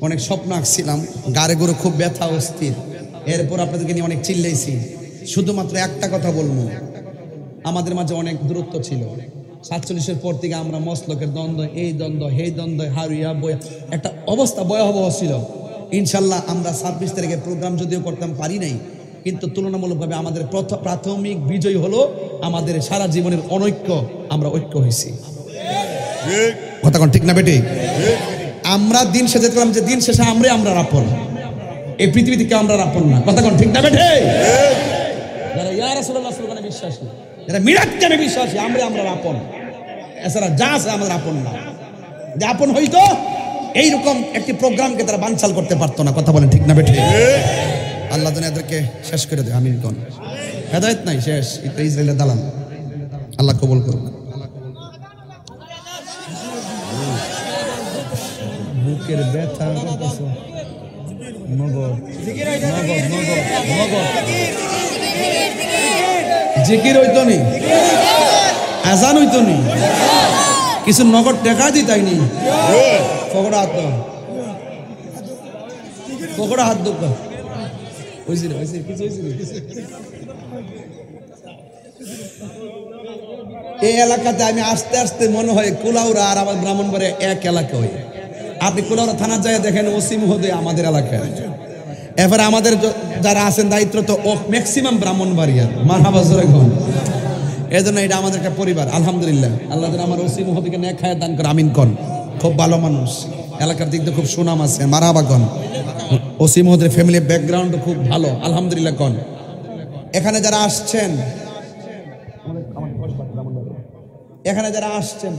অনেক স্বপ্ন আঁকছিলাম, গাড়ে গরু খুব ব্যথা অস্থির। এরপর আপনাদেরকে নিয়ে অনেক চিল্লাইছি। শুধুমাত্র একটা কথা বলবো, আমাদের মাঝে অনেক দূরত্ব ছিল। 47-এর পর থেকে আমরা মসলকের দ্বন্দ্ব, এই দ্বন্দ্ব, এই দ্বন্দ্ব, হারিয়া বই একটা অবস্থা ভয়াবহ ছিল। ইনশাল্লাহ আমরা 26 তারিখে প্রোগ্রাম যদিও করতাম পারি নাই, কিন্তু তুলনামূলকভাবে আমাদের প্রাথমিক বিজয় হলো আমাদের সারা জীবনের অনৈক্য, আমরা ঐক্য হয়েছি। কথা কোন ঠিক না বেটি? আমরা দিন শেষে দেখলাম যে দিন শেষে আমরা রাপন, এই পৃথিবী থেকে আমরা রাপন না। কথা কোন ঠিক না বেটে? যারা ইয়া রাসূলুল্লাহ সাল্লাল্লাহু আলাইহি বিশ্বাসী, যারা মিলাদ কেন বিশ্বাসী, আমরা রাপন, এছাড়া যা আছে আমাদের আপন না। যে আপন হইতো এইরকম একটি প্রোগ্রামকে তারা বানচাল করতে পারতো না। কথা বলেন ঠিক না বেটে? আল্লাহ যেন এদেরকে শেষ করে দেয়, আমিন কোন। হেদায়েত নাই, শেষ। এটা ইসরায়েলের দালাল, আল্লাহ কবুল করুক। বুকের ব্যথা নগদ, জিকির হইতো নি, আজান হইতো নি, কিছু নগদ টাকা দিতাইনি। পকড়া হাত, পকড়া হাত দুঃখ হয়েছিল, এই এলাকাতে আমি আস্তে আস্তে মনে হয় কুলাউড়া আর আমার ব্রাহ্মণবাড়িয়া এক এলাকা হয়। আপনি কুলাউড়া থানা যায় দেখেন, ওসি মহোদয় আমাদের এলাকায়। এবারে আমাদের যারা আছেন দায়িত্ব তো ম্যাক্সিমাম ব্রাহ্মণবাড়িয়ার, মারহাবা জোরে কোন। এই জন্য এটা আমাদের একটা পরিবার, আলহামদুলিল্লাহ। আল্লাহ আমার ওসি মহোদয়কে নেক হায়াত দান করে, আমিন কোন। খুব ভালো মানুষ, এলাকার দিক দিয়ে খুব সুনাম আছে, মারহাবা কোন। ওসি মহোদয়ের ফ্যামিলি ব্যাকগ্রাউন্ড খুব ভালো, আলহামদুলিল্লাহ কোন। এখানে যারা আসছেন, এখানে যারা আসছেন,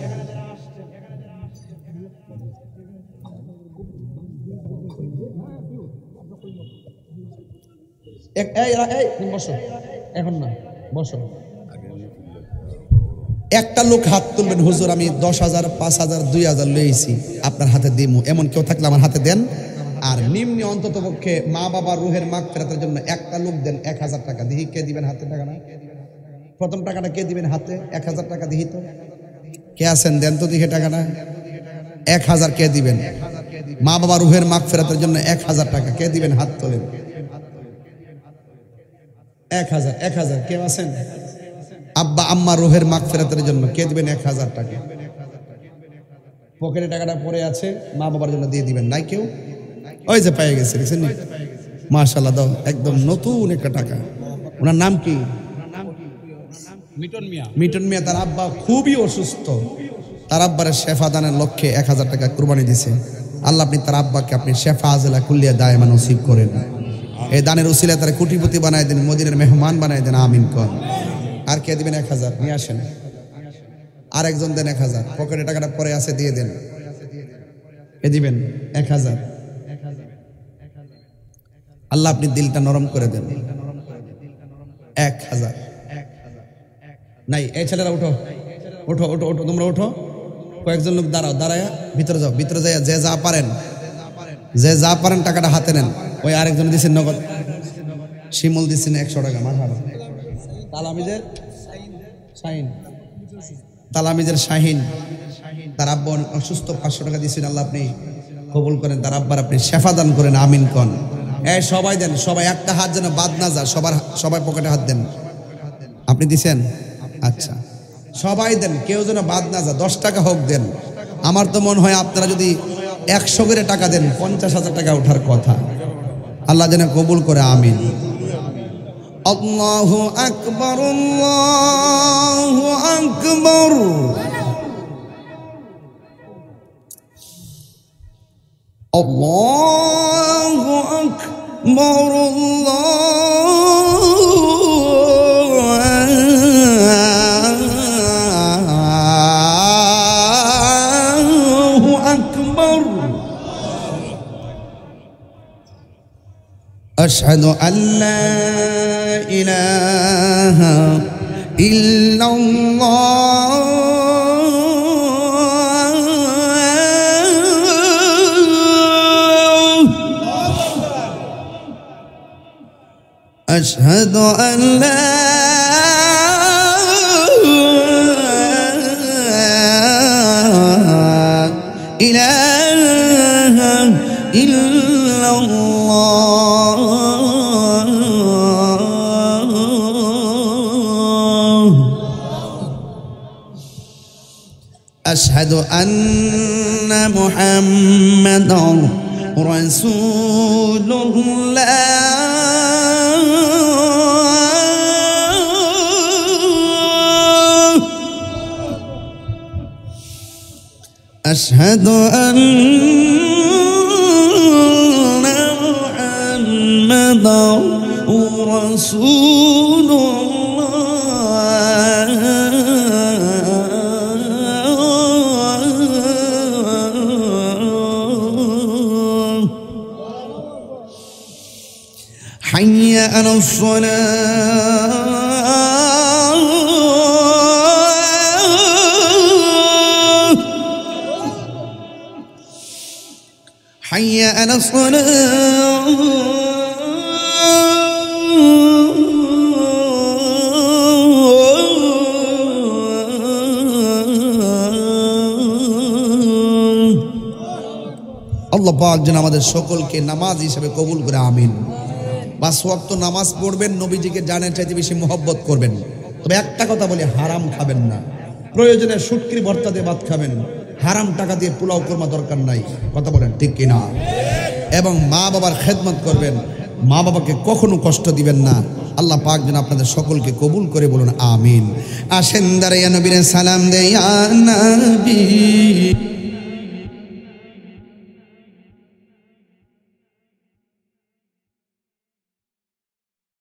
বসো, এখন না বসো। একটা লোক হাত তুলবেন, হুজুর আমি 10,000, 5,000, 2,000 লইছি, আপনার হাতে দিমু, এমন কেউ থাকলে আমার হাতে দেন। আর নিম্নে অন্তত পক্ষে মা বাবার রুহের মাগফিরাতের জন্য একটা লোক দেন 1,000 টাকা। দেখি কে দিবেন হাতে টাকা? না, প্রথম টাকাটা কে দিবেন হাতে? 1,000 টাকা দিহি তো কে আছেন? দেন তো দেখে টাকা। না 1,000 কে দিবেন? মা বাবার রুহের মাগফিরাতের জন্য 1,000 টাকা কে দিবেন? হাত তোলেন। 1,000 কে আছেন? আব্বা আম্মা রুহের মাগফিরাতের জন্য কে দিবেন 1,000 টাকা? পকেটে টাকাটা পড়ে আছে, মা বাবার জন্য দিয়ে দিবেন। নাই কেউ? ওই যে পেয়ে গেছে, দেখছেন? মাশাআল্লাহ, দাও একদম নতুন একটা টাকা। ওনার নাম কি? মিটন মিয়া তার আব্বা খুবই অসুস্থ, তার আব্বারের শেফা দানের লক্ষ্যে 1000 টাকা কুরবানি দিছে। আল্লাহ আপনি তার আব্বাকে আপনি শেফা আজলা কুল্লিয়া দায়মান নসিব করেন। এই দানের উসিলায় তারা কোটিপতি বানায় দেন, মদিনার মেহমান বানায় দেন, আমিন কর। আর কে দিবেন? 1000 নিয়ে আসেন। আর একজন দেন 1000, পকেটে টাকাটা পরে আছে দিয়ে দেন। এ দিবেন 1000। আল্লাহ আপনি দিলটা নরম করে দেন। 1000 নাই। এই ছেলেরা উঠো উঠো উঠো উঠো, তোমরা উঠো। কয়েকজন লোক দাঁড়াও, দাঁড়ায় ভিতরে যাও, ভিতরে যাই যে যা পারেন, যে যা পারেন টাকাটা হাতে নেন। ওই আরেকজন দিচ্ছেন নগদ, শিমুল দিচ্ছেন 100 টাকা। মারহাবা। তালামিজের শাহিন, তালামিজের শাহিন, তার আব্বা অসুস্থ, 500 টাকা দিচ্ছেন। আল্লাহ আপনি কবুল করেন, তার আব্বার আপনি শেফা দান করেন, আমিন কন। এই সবাই দেন, সবাই একটা হাত যেন বাদ না যায়, সবাই পকেটে হাত দেন। আপনি দিছেন? আচ্ছা, সবাই দেন, কেউ যেন বাদ না যায়। 10 টাকা হোক দেন। আমার তো মনে হয় আপনারা যদি 100 করে টাকা দেন 50,000 টাকা ওঠার কথা। আল্লাহ যেন কবুল করে, আমিন। আল্লাহু আকবার, আল্লাহু আকবার। আল্লাহু আকবার, আল্লাহু আকবার। আশহাদু আল্লা ইলাহা ইল্লাল্লাহ, আশহাদু আল্লা ইলাহা ইল্লাল্লাহ, আশহাদু আন্না মুহাম্মাদান রাসূলুল্লাহ, আশহাদু আন্না মুহাম্মাদান রাসূলুল্লাহ। হাইয়া আলাস সালাহ, হাইয়া আলাস সালাহ, আল্লাহ পাক যেন আমাদের সকলকে নামাজ হিসেবে কবুল করে, আমিন। 5 ওয়াক্ত নামাজ পড়বেন, নবীজিকে জানের চাইতে বেশি মহব্বত করবেন। তবে একটা কথা বলি, হারাম খাবেন না। প্রয়োজনে শুটকির ভর্তা দিয়ে ভাত খাবেন, হারাম টাকা দিয়ে পোলাও কোরমা দরকার নাই। কথা বলেন ঠিক কিনা? এবং মা বাবার খেদমত করবেন, মা বাবাকে কখনো কষ্ট দিবেন না। আল্লাহ পাক যেন আপনাদের সকলকে কবুল করে, বলুন আমিন। আসেন দাঁড়াইয়া নবীরে সালাম দেয়া নবী।